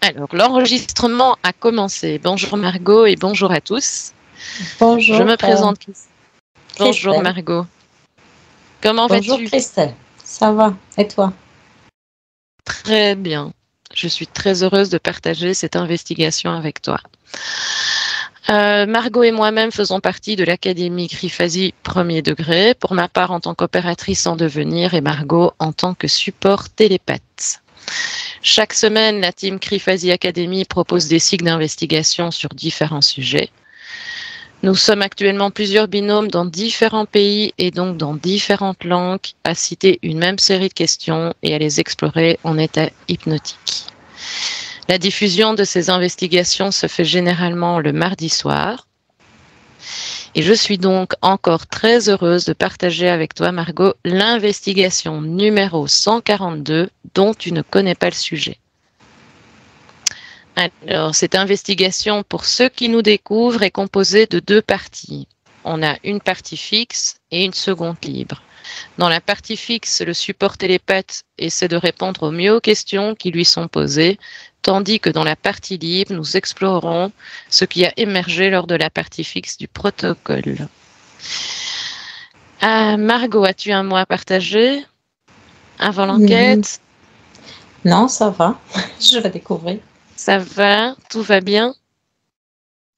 Alors, l'enregistrement a commencé. Bonjour Margot et bonjour à tous. Bonjour. Je me présente. Bonjour Christelle. Margot. Comment Bonjour vas-tu? Christelle. Ça va. Et toi? Très bien. Je suis très heureuse de partager cette investigation avec toi. Margot et moi-même faisons partie de l'Académie Grifasi premier degré, pour ma part en tant qu'opératrice en devenir et Margot en tant que support télépathe. Chaque semaine, la team Grifasi Academy propose des cycles d'investigation sur différents sujets. Nous sommes actuellement plusieurs binômes dans différents pays et donc dans différentes langues à citer une même série de questions et à les explorer en état hypnotique. La diffusion de ces investigations se fait généralement le mardi soir. Et je suis donc encore très heureuse de partager avec toi, Margot, l'investigation numéro 142 dont tu ne connais pas le sujet. Alors, cette investigation, pour ceux qui nous découvrent, est composée de 2 parties. On a une partie fixe et une seconde libre. Dans la partie fixe, le support télépathe essaie de répondre au mieux aux questions qui lui sont posées, tandis que dans la partie libre, nous explorerons ce qui a émergé lors de la partie fixe du protocole. Margot, as-tu un mot à partager avant l'enquête? Non, ça va. Je vais découvrir. Ça va? Tout va bien?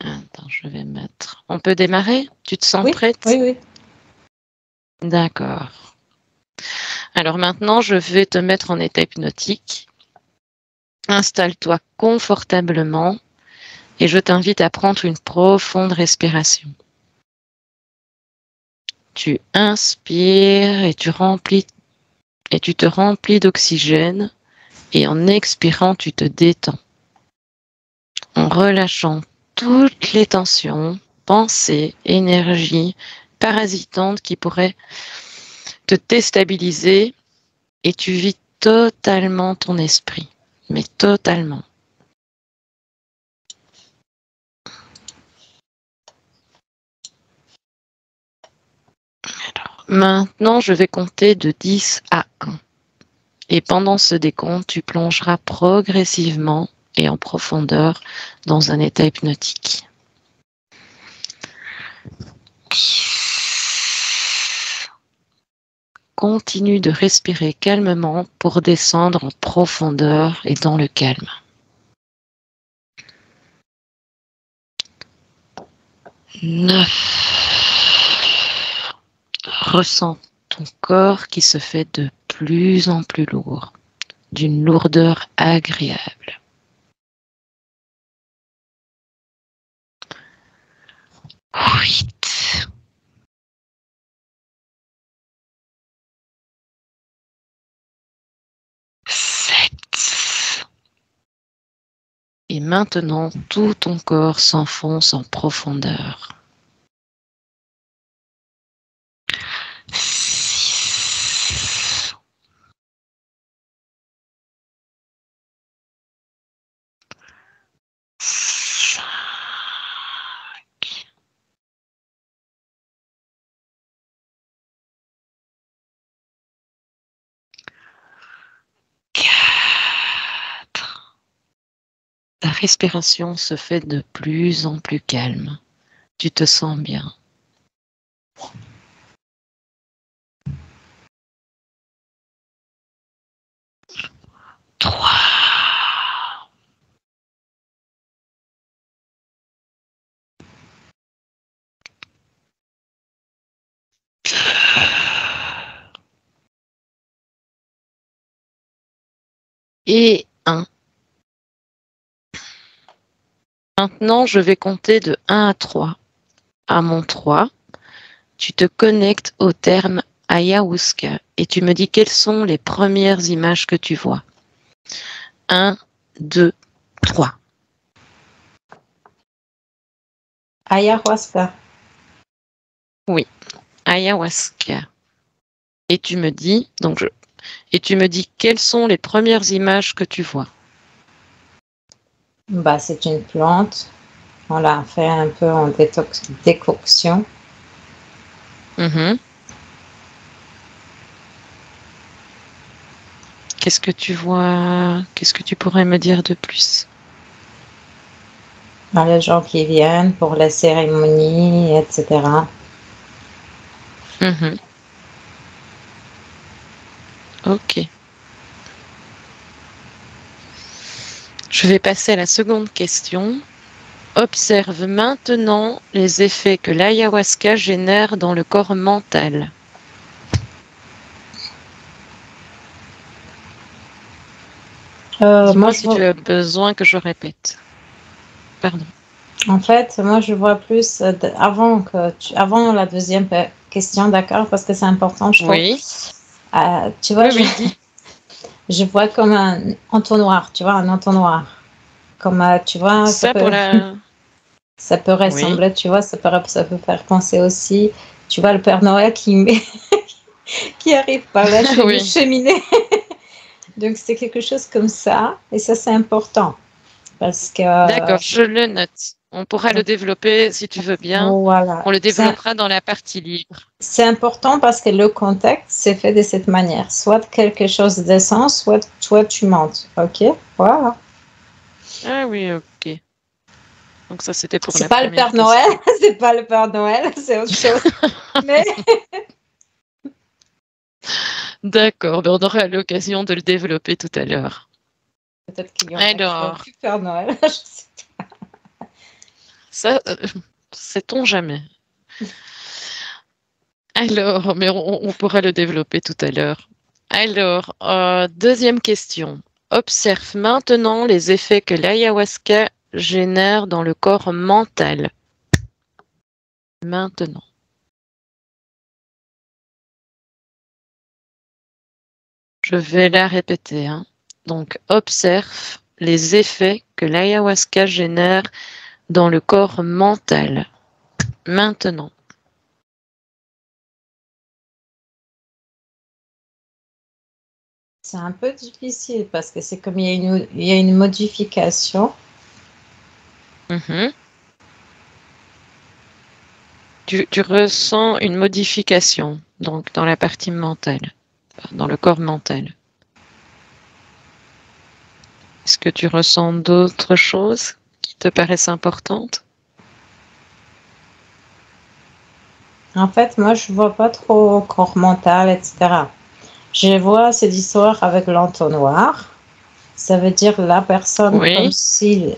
Attends, je vais mettre... On peut démarrer? Tu te sens prête? Oui. D'accord. Alors maintenant, je vais te mettre en état hypnotique. Installe-toi confortablement et je t'invite à prendre une profonde respiration. Tu inspires et tu te remplis d'oxygène et en expirant, tu te détends. En relâchant toutes les tensions, pensées, énergies parasitantes qui pourraient te déstabiliser et tu vis totalement ton esprit, mais totalement. Alors, maintenant, je vais compter de 10 à 1. Et pendant ce décompte, tu plongeras progressivement et en profondeur dans un état hypnotique. Continue de respirer calmement pour descendre en profondeur et dans le calme. 9. Ressens ton corps qui se fait de plus en plus lourd, d'une lourdeur agréable. 8. 7. Et maintenant, tout ton corps s'enfonce en profondeur. 6. 5. 4. Ta respiration se fait de plus en plus calme. Tu te sens bien. 3. 2. Et 1. Maintenant, je vais compter de 1 à 3. À mon 3, tu te connectes au terme ayahuasca et tu me dis quelles sont les premières images que tu vois. 1, 2, 3. Ayahuasca. Oui, ayahuasca. Et tu me dis, quelles sont les premières images que tu vois. C'est une plante. On l'a fait un peu en décoction. Qu'est-ce que tu vois? Qu'est-ce que tu pourrais me dire de plus? les gens qui viennent pour les cérémonies, etc. Mhm. Ok. Je vais passer à la seconde question. Observe maintenant les effets que l'ayahuasca génère dans le corps mental. Moi, Dis-moi si tu as besoin que je répète. Pardon. en fait, moi, je vois plus avant la deuxième question, d'accord, parce que c'est important, je trouve. Oui. Tu vois, Oui, oui, dis. je vois comme un entonnoir, tu vois, un entonnoir. Comme, tu vois, Ça pour la... ça peut Oui. ressembler, tu vois, ça peut faire penser aussi, tu vois, le Père Noël qui arrive par la Oui. cheminée. Donc, c'est quelque chose comme ça, et ça, c'est important, parce que, D'accord, je le note. On pourra le développer si tu veux bien. voilà, On le développera dans la partie libre. c'est important parce que le contact s'est fait de cette manière. Soit quelque chose descend, soit toi tu montes. Ok, voilà. Ah oui, ok. Donc ça, c'était pour C'est la pas le première Père Noël, question. c'est pas le Père Noël, c'est autre chose. Mais D'accord, ben on aura l'occasion de le développer tout à l'heure. peut-être qu'il y en a qui n'ont Alors, plus Père Noël. Je sais pas. ça, sait-on jamais. Alors, mais on pourra le développer tout à l'heure. Alors, deuxième question. Observe maintenant les effets que l'ayahuasca génère dans le corps mental. Maintenant. Je vais la répéter, hein. Donc, observe les effets que l'ayahuasca génère dans le corps mental. Maintenant. C'est un peu difficile parce que c'est comme il y a une modification. Mhm. Tu ressens une modification, donc dans la partie mentale, dans le corps mental. Est-ce que tu ressens d'autres choses qui te paraissent importantes? En fait, moi, je vois pas trop corps mental, etc. Je vois cette histoire avec l'entonnoir. Ça veut dire la personne comme Oui. si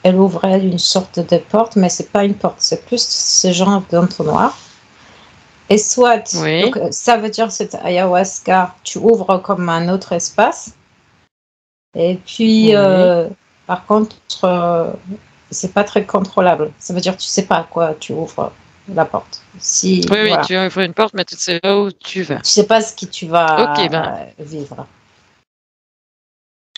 elle ouvrait une sorte de porte, mais c'est pas une porte, c'est plus ce genre d'entonnoir. Et soit, Oui. donc ça veut dire cette ayahuasca, tu ouvres comme un autre espace. Et puis, Oui. par contre, c'est pas très contrôlable. Ça veut dire tu sais pas à quoi tu ouvres la porte. Si, Oui, oui, voilà. tu ouvres une porte, mais tu ne sais pas où tu vas. Tu sais pas ce que tu Ok, ben, vas vivre.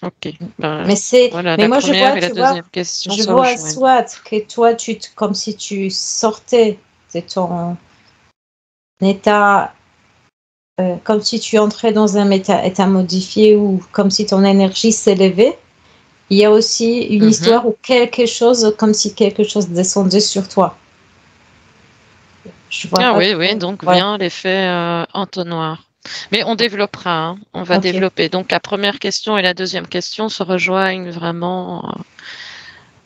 ok. Ben, Mais voilà, mais la moi je première vois, et la tu vois, deuxième question je se vois rejoignent. soit que toi, comme si tu sortais de ton état, comme si tu entrais dans un état modifié ou comme si ton énergie s'élevait. Il y a aussi une Mhm. histoire où quelque chose, comme si quelque chose descendait sur toi. Je vois Ah pas oui, oui, trop. donc Ouais, vient l'effet entonnoir. Mais on développera, hein, on va ok. développer. Donc la première question et la deuxième question se rejoignent vraiment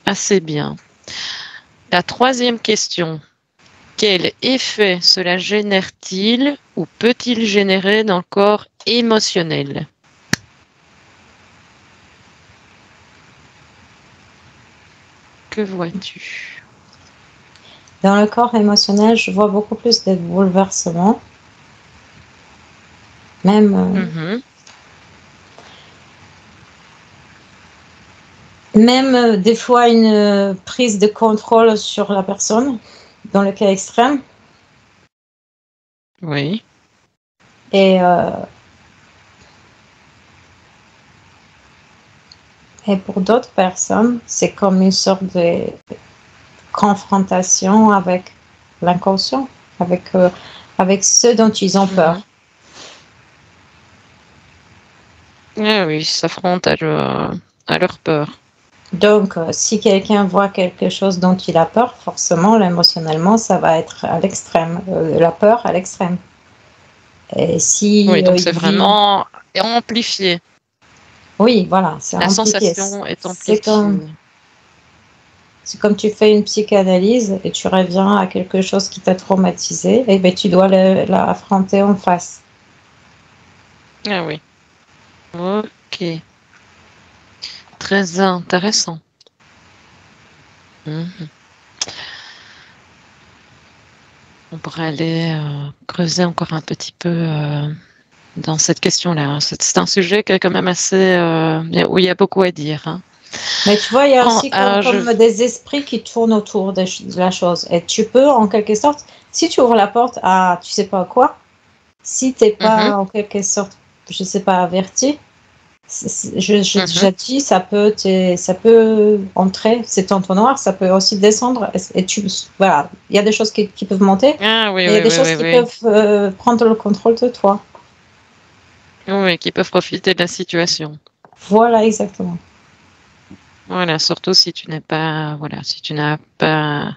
assez bien. La troisième question, quel effet cela génère-t-il ou peut-il générer dans le corps émotionnel? Que vois-tu? Dans le corps émotionnel, je vois beaucoup plus de bouleversements. Même, Mhm. même des fois une prise de contrôle sur la personne, dans le cas extrême. Oui. Et, et pour d'autres personnes, c'est comme une sorte de confrontation avec l'inconscient, avec ceux dont ils ont Mhm. peur. Ah oui, ils s'affrontent à leur peur. Donc, si quelqu'un voit quelque chose dont il a peur, forcément, émotionnellement, ça va être à l'extrême, la peur à l'extrême. Et si Oui, donc c'est il vit, vraiment amplifié. oui, voilà, c'est La amplifié. sensation est C'est comme, amplifiée. C'est comme tu fais une psychanalyse et tu reviens à quelque chose qui t'a traumatisé, et ben tu dois l'affronter en face. Ah oui. Ok. Très intéressant. Mhm. On pourrait aller creuser encore un petit peu dans cette question-là. C'est un sujet qui est quand même assez où il y a beaucoup à dire. Hein. Mais tu vois, il y a aussi comme des esprits qui tournent autour de la chose. Et tu peux, en quelque sorte, si tu ouvres la porte à tu sais pas quoi, si tu n'es pas en quelque sorte, je sais pas, averti, j'ai déjà dit, ça peut entrer, c'est entonnoir, ça peut aussi descendre. Et voilà, il y a des choses qui peuvent monter, ah, oui, et il y a des choses qui peuvent prendre le contrôle de toi. Oui, qui peuvent profiter de la situation. Voilà, exactement. Voilà, surtout si tu n'as pas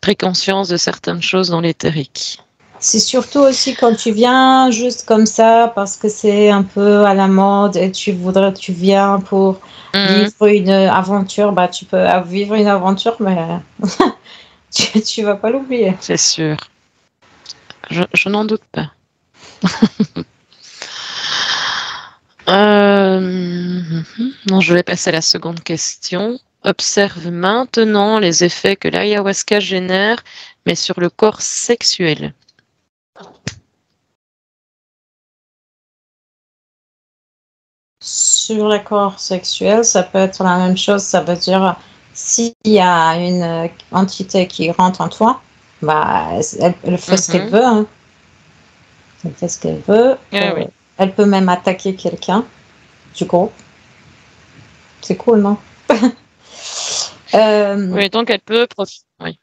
pris conscience de certaines choses dans l'éthérique. C'est surtout aussi quand tu viens juste comme ça parce que c'est un peu à la mode et tu viens pour vivre une aventure, bah tu peux vivre une aventure, mais tu vas pas l'oublier. C'est sûr. Je n'en doute pas. Non, je vais passer à la seconde question. Observe maintenant les effets que l'ayahuasca génère, mais sur le corps sexuel. Sur le corps sexuel, ça peut être la même chose. Ça veut dire s'il y a une entité qui rentre en toi, bah elle fait ce qu'elle veut. Hein. Elle fait ce qu'elle veut. Oui. Elle peut même attaquer quelqu'un du groupe. C'est cool, non? Oui, donc elle peut profiter. Oui.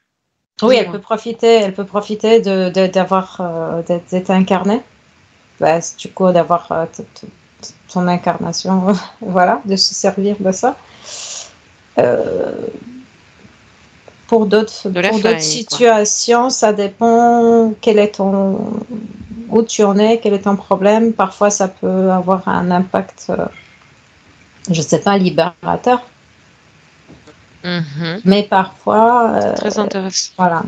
Oui, elle peut profiter d'être incarnée. Bah, du coup, d'avoir ton incarnation, voilà, de se servir de ça. Pour d'autres situations, ça dépend où tu en es, quel est ton problème. Parfois, ça peut avoir un impact, je ne sais pas, libérateur. Mais parfois, très intéressant. Voilà.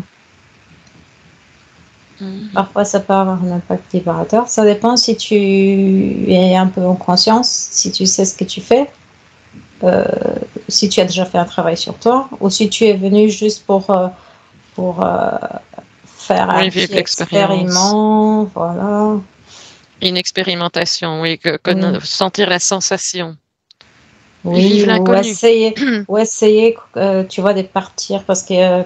Parfois, ça peut avoir un impact libérateur. Ça dépend si tu es un peu en conscience, si tu sais ce que tu fais, si tu as déjà fait un travail sur toi, ou si tu es venu juste pour faire un petit expériment. Voilà. Une expérimentation, oui, sentir la sensation. Oui, vivre l'inconnu. Ou essayer, tu vois, de partir, parce que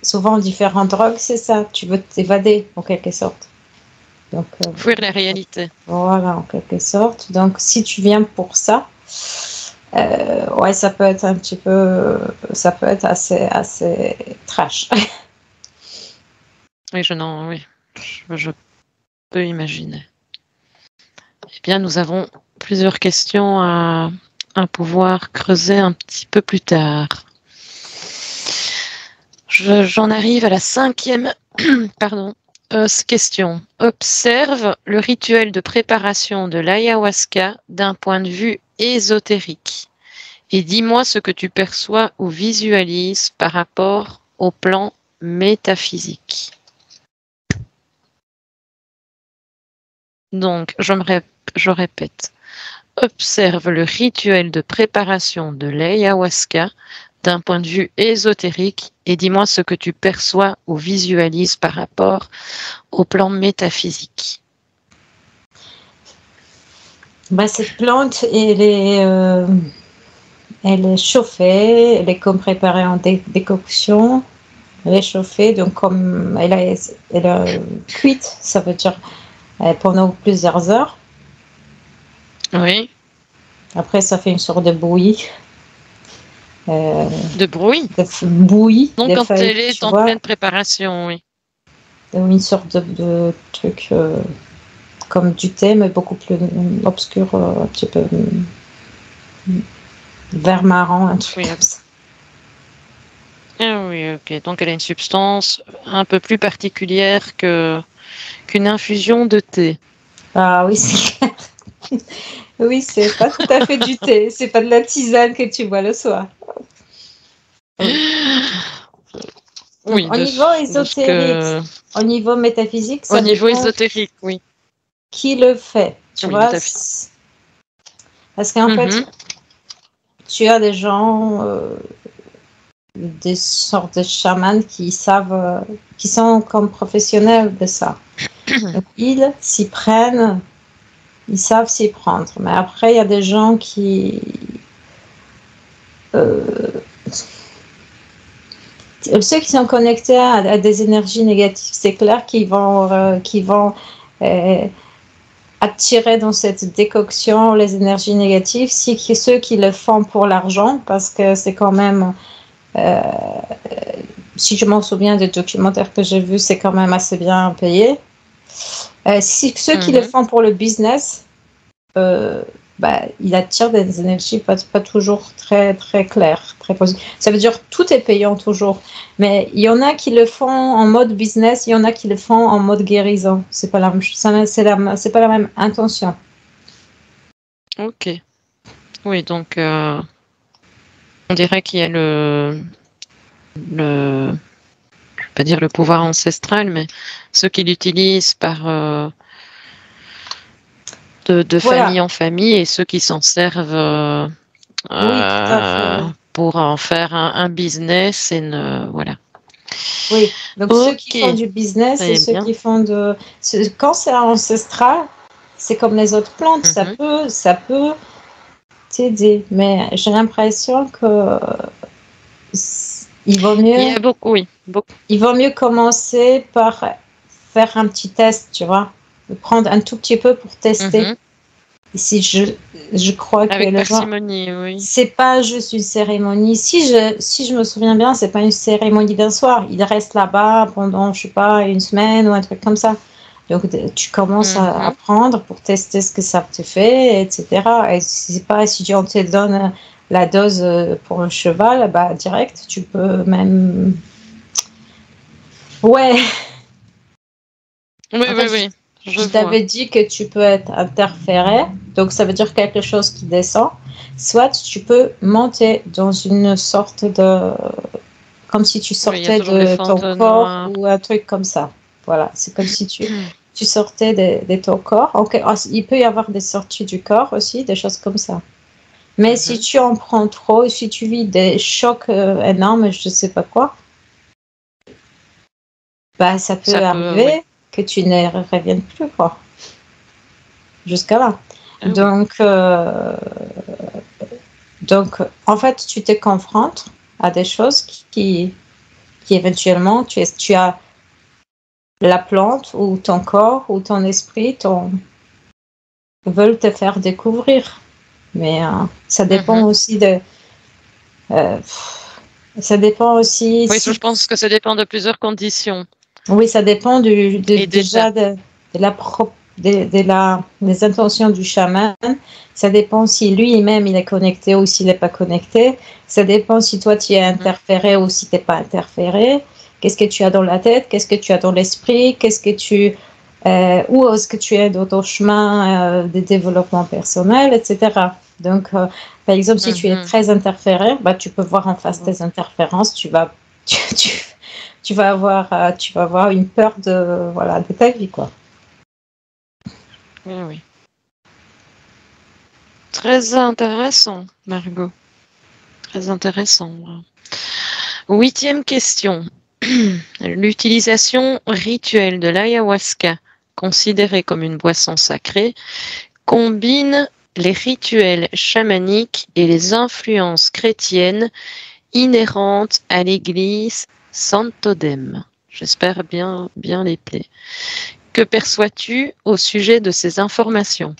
souvent, différentes drogues, c'est ça. Tu veux t'évader, en quelque sorte. Donc, fuir la réalité. Voilà, en quelque sorte. Donc, si tu viens pour ça, ouais, ça peut être un petit peu... Ça peut être assez trash. Oui, je peux imaginer. Eh bien, nous avons plusieurs questions à pouvoir creuser un petit peu plus tard. J'en arrive à la 5e question. Observe le rituel de préparation de l'ayahuasca d'un point de vue ésotérique et dis-moi ce que tu perçois ou visualises par rapport au plan métaphysique. Donc, je répète. Observe le rituel de préparation de l'ayahuasca d'un point de vue ésotérique et dis-moi ce que tu perçois ou visualises par rapport au plan métaphysique. Bah, cette plante, elle est chauffée, elle est comme préparée en décoction, elle est chauffée, donc comme elle est cuite, ça veut dire pendant plusieurs heures. Oui. Après, ça fait une sorte de bouillie. De bruit. De bouillie. Donc, quand elle est en pleine préparation, oui. Une sorte de truc comme du thé, mais beaucoup plus obscur, un petit peu vert marron, un truc comme ça. Ah oui, ok. Donc, elle a une substance un peu plus particulière qu'une infusion de thé. Ah oui, c'est clair. Oui, c'est pas tout à fait du thé. C'est pas de la tisane que tu bois le soir. Oui, au niveau ésotérique, au niveau métaphysique, ça au niveau dépend ésotérique, oui. qui le fait. Tu Oui, vois, tout à fait. parce qu'en fait, tu as des gens, des sortes de chamans qui savent, qui sont comme professionnels de ça. Donc, ils s'y prennent, ils savent s'y prendre. Mais après, il y a des gens qui... ceux qui sont connectés à des énergies négatives, c'est clair qu'ils vont attirer dans cette décoction les énergies négatives. Si ceux qui le font pour l'argent, parce que c'est quand même... si je m'en souviens des documentaires que j'ai vus, c'est quand même assez bien payé. Si ceux qui le font pour le business, il attire des énergies pas toujours très, très claires, très positives. Ça veut dire que tout est payant toujours. Mais il y en a qui le font en mode business, il y en a qui le font en mode guérison. C'est pas c'est pas la même intention. Ok. Oui, donc on dirait qu'il y a je vais pas dire le pouvoir ancestral, mais ceux qui l'utilisent par de Voilà. famille en famille et ceux qui s'en servent Oui, tout à fait. Oui. pour en faire un business et voilà. Oui, donc ceux qui font du business et ceux qui font quand c'est ancestral, c'est comme les autres plantes, ça peut t'aider, mais j'ai l'impression que il vaut mieux. Il y a beaucoup, oui. Il vaut mieux commencer par faire un petit test, tu vois, prendre un tout petit peu pour tester. Si je crois que avec parcimonie, oui. C'est pas juste une cérémonie. Si je me souviens bien, c'est pas une cérémonie d'un soir. Il reste là-bas pendant, je sais pas, une semaine ou un truc comme ça. Donc tu commences à apprendre pour tester ce que ça te fait, etc. Et c'est pas si on te donne la dose pour le cheval, bah direct, tu peux même. Ouais. Oui, oui. Je t'avais dit que tu peux être interféré, donc ça veut dire quelque chose qui descend. Soit tu peux monter dans une sorte de... Comme si tu sortais de ton corps ou un truc comme ça. Voilà, c'est comme si tu sortais de ton corps. Okay. Il peut y avoir des sorties du corps aussi, des choses comme ça. Mais si tu en prends trop, si tu vis des chocs énormes, je ne sais pas quoi, bah, ça peut arriver que tu ne reviennes plus, quoi. Jusqu'à là. Donc, en fait, tu te confrontes à des choses qui éventuellement, tu as la plante ou ton corps ou ton esprit veulent te faire découvrir. Mais ça dépend aussi de... ça dépend aussi... Oui, je pense que ça dépend de plusieurs conditions. Oui, ça dépend déjà de des intentions du chaman. Ça dépend si lui-même il est connecté ou s'il n'est pas connecté. Ça dépend si toi tu es interféré ou si tu n'es pas interféré. Qu'est-ce que tu as dans la tête? Qu'est-ce que tu as dans l'esprit? Où est-ce que tu es dans ton chemin de développement personnel, etc. Donc, par exemple, si tu es très interféré, bah, tu peux voir en face tes interférences, tu vas avoir une peur de ta vie, quoi. Oui. Très intéressant, Margot. Très intéressant. 8e question. L'utilisation rituelle de l'ayahuasca, considérée comme une boisson sacrée, combine les rituels chamaniques et les influences chrétiennes inhérentes à l'église Santodem. J'espère bien les plaies. Que perçois-tu au sujet de ces informations?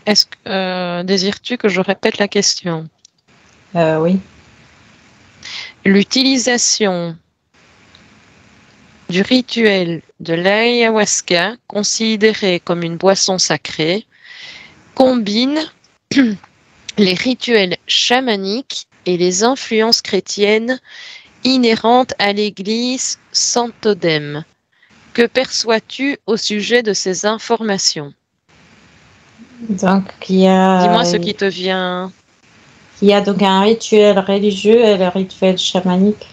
Est-ce que désires-tu que je répète la question? Oui. L'utilisation du rituel de l'ayahuasca, considéré comme une boisson sacrée, combine les rituels chamaniques et les influences chrétiennes inhérentes à l'église Santodem. Que perçois-tu au sujet de ces informations? Donc, Dis-moi ce qui te vient. il y a donc un rituel religieux et le rituel chamanique.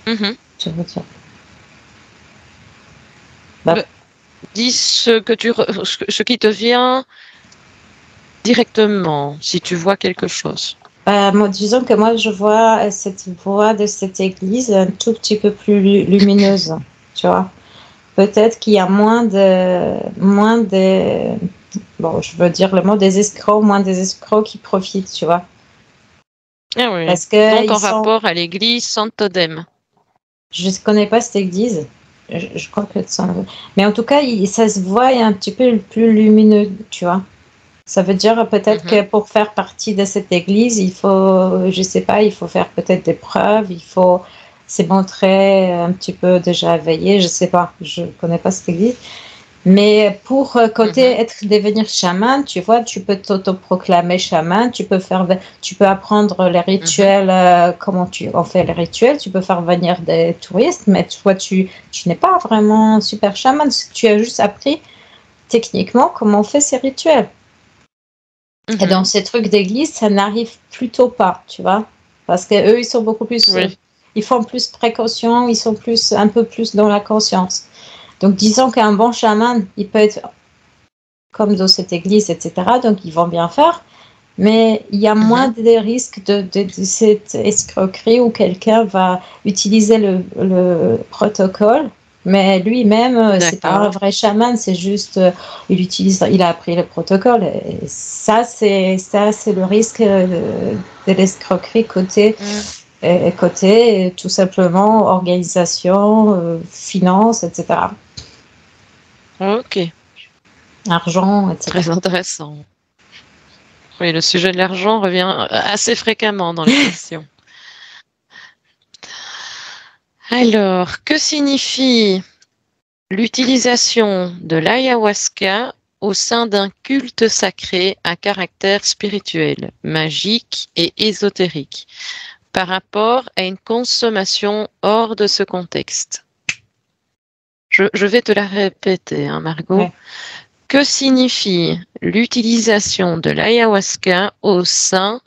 Je veux dire. Dis ce qui te vient directement, si tu vois quelque chose. Disons que moi, je vois cette voie de cette église un tout petit peu plus lumineuse, tu vois. Peut-être qu'il y a moins de, bon, je veux dire le mot des escrocs qui profitent, tu vois. Ah oui. Parce que donc en rapport à l'église Saint-Odème. Je ne connais pas cette église. Je crois que ça. Mais en tout cas, ça se voit un petit peu plus lumineux, tu vois. Ça veut dire peut-être que pour faire partie de cette église, il faut, je sais pas, il faut faire peut-être des preuves, il faut se montrer un petit peu déjà éveillé, je sais pas, je connais pas cette église. Mais pour devenir chaman, tu vois, tu peux t'autoproclamer chaman, tu peux apprendre les rituels, comment on fait les rituels, tu peux faire venir des touristes, mais toi, tu n'es pas vraiment super chaman, tu as juste appris techniquement comment on fait ces rituels. Et dans ces trucs d'église, ça n'arrive plutôt pas, tu vois, parce que eux, ils sont beaucoup plus, ils font plus précaution, ils sont un peu plus dans la conscience. Donc, disons qu'un bon chaman, il peut être comme dans cette église, etc. Donc, ils vont bien faire, mais il y a moins de risques de cette escroquerie où quelqu'un va utiliser le protocole, mais lui-même, c'est pas un vrai chaman, c'est juste, il a appris le protocole. Et ça, c'est le risque de l'escroquerie côté tout simplement organisation, finance, etc. Ok. Argent, etc. Très intéressant. Oui, le sujet de l'argent revient assez fréquemment dans les questions. Alors, que signifie l'utilisation de l'ayahuasca au sein d'un culte sacré à caractère spirituel, magique et ésotérique, par rapport à une consommation hors de ce contexte? Je vais te la répéter, Margot. Ouais. Que signifie l'utilisation de l'ayahuasca au sein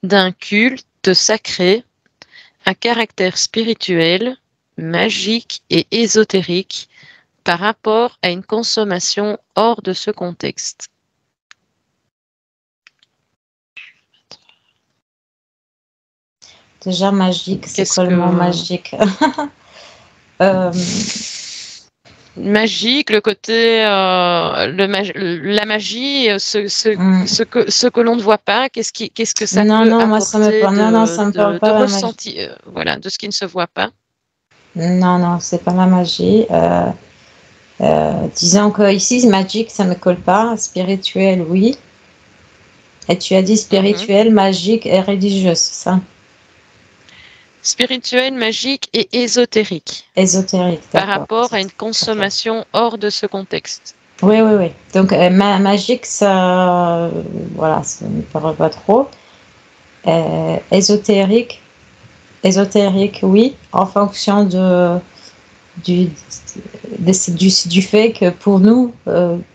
d'un culte sacré à caractère spirituel, magique et ésotérique par rapport à une consommation hors de ce contexte? Déjà, magique, c'est quoi le mot magique? Magique, le côté, la magie, ce que l'on ne voit pas, qu'est-ce que ça peut apporter moi, ça me parle. Non, ça me parle pas. De ressenti, voilà, de ce qui ne se voit pas. Non, c'est pas la magie. Disons que ici, magique, ça me colle pas. Spirituel, oui. Et tu as dit spirituel, magique et religieux, c'est ça? Spirituel, magique et ésotérique. Ésotérique, par rapport à une consommation hors de ce contexte. Oui. Donc, magique, ça, voilà, ça ne me parle pas trop. Ésotérique, oui, en fonction du fait que pour nous,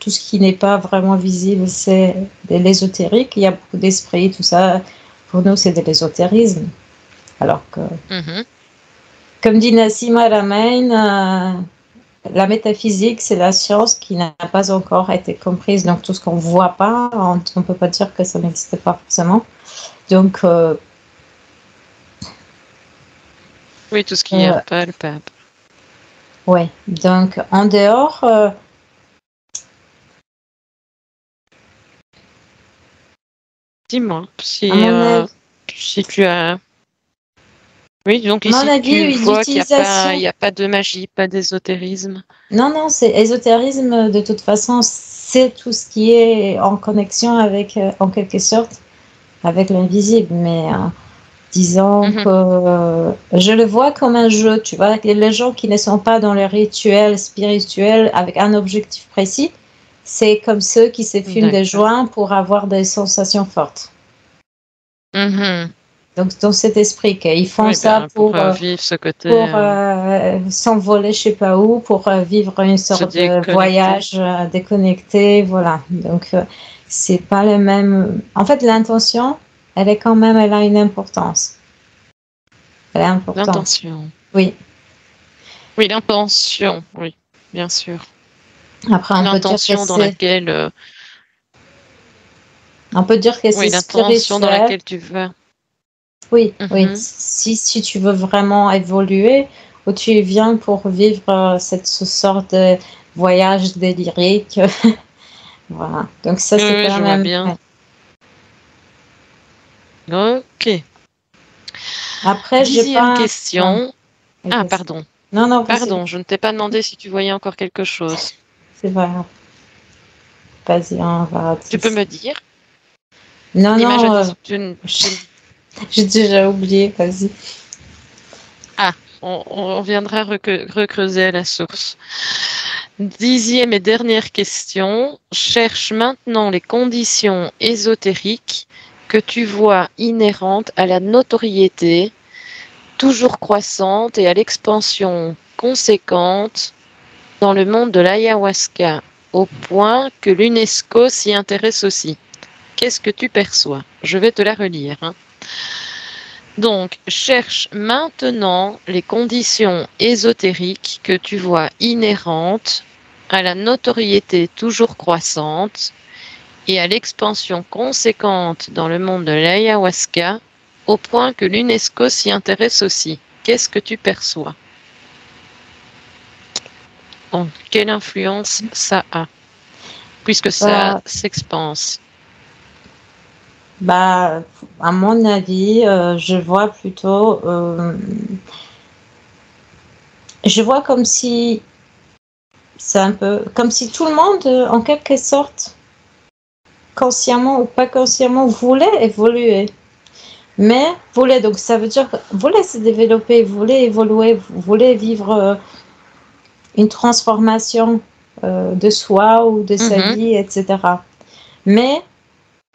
tout ce qui n'est pas vraiment visible, c'est de l'ésotérique. Il y a beaucoup d'esprits, tout ça. Pour nous, c'est de l'ésotérisme. Alors que, comme dit Nassim Haramein, la métaphysique, c'est la science qui n'a pas encore été comprise. Donc, tout ce qu'on ne voit pas, on ne peut pas dire que ça n'existe pas forcément. Donc, oui, tout ce qui est palpable. Oui, donc en dehors, dis-moi si tu as. Oui, donc ici tu vois qu'il n'y a pas de magie, pas d'ésotérisme. Non, c'est ésotérisme de toute façon, c'est tout ce qui est en connexion avec, en quelque sorte, avec l'invisible, mais disons que je le vois comme un jeu, tu vois, les gens qui ne sont pas dans les rituels spirituels avec un objectif précis, c'est comme ceux qui se fument des joints pour avoir des sensations fortes. Donc, dans cet esprit qu'ils font ça pour vivre ce côté, pour s'envoler je sais pas où, pour vivre une sorte de voyage déconnecté, voilà. Donc, c'est pas le même. En fait, l'intention, elle a une importance. Elle est importante. L'intention. Oui. Oui, l'intention, oui, bien sûr. Après, on peut dire que L'intention dans laquelle. On peut dire que Oui, c'est l'intention dans spirituel. laquelle tu vas. Oui, oui. Si tu veux vraiment évoluer, ou tu viens pour vivre cette sorte de voyage délirique. Voilà. Donc ça, c'est Oui, quand je vois même. bien. Ouais. Ok. Après, j'ai 10e pas. question. Ouais. Ah, pardon. Non, Pardon, je ne t'ai pas demandé si tu voyais encore quelque chose. c'est pas grave. Vas-y, on va. Tu peux me dire? Non, L'image non. J'ai déjà oublié. Vas-y. Ah, on viendra recreuser à la source. 10e et dernière question. Cherche maintenant les conditions ésotériques que tu vois inhérentes à la notoriété toujours croissante et à l'expansion conséquente dans le monde de l'ayahuasca, au point que l'UNESCO s'y intéresse aussi. Qu'est-ce que tu perçois? Je vais te la relire. Donc, cherche maintenant les conditions ésotériques que tu vois inhérentes à la notoriété toujours croissante et à l'expansion conséquente dans le monde de l'ayahuasca, au point que l'UNESCO s'y intéresse aussi. Qu'est-ce que tu perçois? Donc, quelle influence ça a, puisque ça s'expanse? À mon avis, je vois plutôt. Je vois comme si. C'est un peu. Comme si tout le monde, en quelque sorte, consciemment ou pas consciemment, voulait évoluer. Mais voulait, donc ça veut dire voulait se développer, voulait évoluer, voulait vivre une transformation de soi ou de sa vie, etc. Mais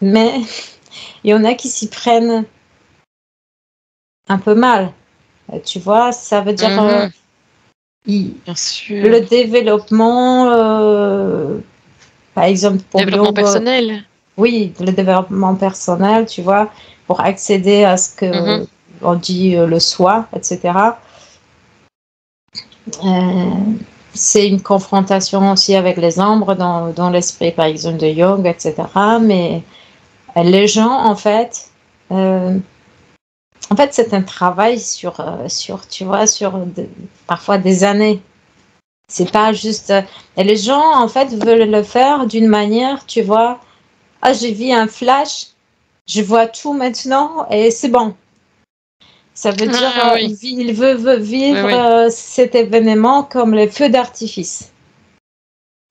il y en a qui s'y prennent un peu mal. Tu vois, ça veut dire Bien sûr. le développement, par exemple, pour développement personnel. Oui, le développement personnel, tu vois, pour accéder à ce que on dit le soi, etc. C'est une confrontation aussi avec les ombres dans l'esprit, par exemple, de Jung, etc. Mais les gens, en fait, c'est un travail sur tu vois, parfois des années. C'est pas juste. Et les gens, en fait, veulent le faire d'une manière, tu vois. Ah, j'ai vu un flash, je vois tout maintenant et c'est bon. Ça veut dire il veut vivre cet événement comme les feux d'artifice.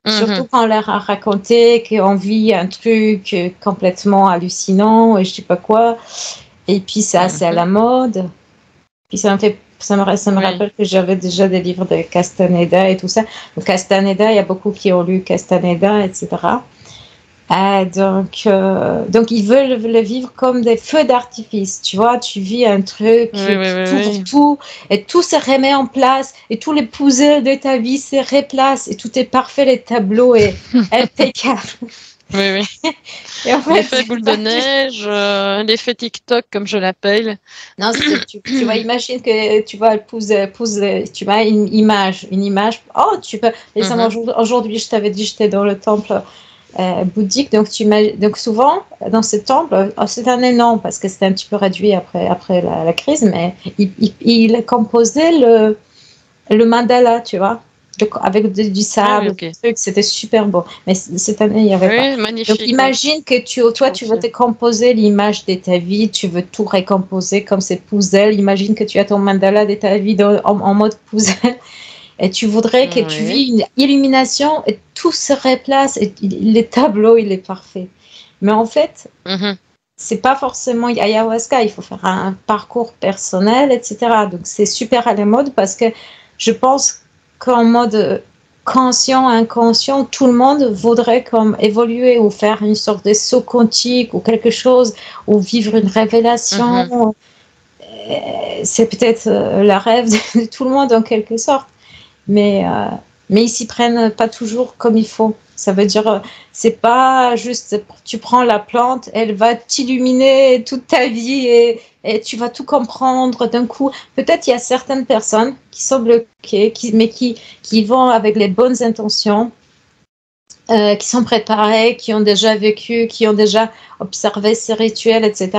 Surtout quand on leur a raconté qu'on vit un truc complètement hallucinant et je sais pas quoi. Et puis ça, c'est à la mode. Puis ça me rappelle que j'avais déjà des livres de Castaneda et tout ça. Donc Castaneda, il y a beaucoup qui ont lu Castaneda, etc. Donc ils veulent le vivre comme des feux d'artifice. Tu vois, tu vis un truc tout et tout se remet en place et tous les puzzles de ta vie se replacent et tout est parfait, les tableaux est impeccable. Oui. En fait, l'effet boule de neige, l'effet TikTok comme je l'appelle. Non, tu vois, imagine que tu vois tu vois une image. Oh, tu peux. Aujourd'hui, je t'avais dit, j'étais dans le temple bouddhique, donc souvent dans ce temple, cette année non, parce que c'était un petit peu réduit après la crise, mais il composait le mandala, tu vois. Avec du sable, c'était super beau. Mais cette année, il n'y avait pas. Magnifique. Donc, imagine que toi, tu veux te composer l'image de ta vie, tu veux tout récomposer comme ces puzzles. Imagine que tu as ton mandala de ta vie en mode puzzle et tu voudrais que tu vis une illumination et tout se replace et le tableau, il est parfait. Mais en fait, c'est pas forcément ayahuasca, il faut faire un parcours personnel, etc. Donc, c'est super à la mode parce que je pense qu'en mode conscient, inconscient, tout le monde voudrait comme évoluer ou faire une sorte de saut quantique ou quelque chose, ou vivre une révélation. C'est peut-être le rêve de tout le monde en quelque sorte. Mais mais ils s'y prennent pas toujours comme il faut. Ça veut dire, c'est pas juste, tu prends la plante, elle va t'illuminer toute ta vie et tu vas tout comprendre d'un coup. Peut-être il y a certaines personnes qui sont bloquées, mais qui vont avec les bonnes intentions, qui sont préparées, qui ont déjà vécu, qui ont déjà observé ces rituels, etc.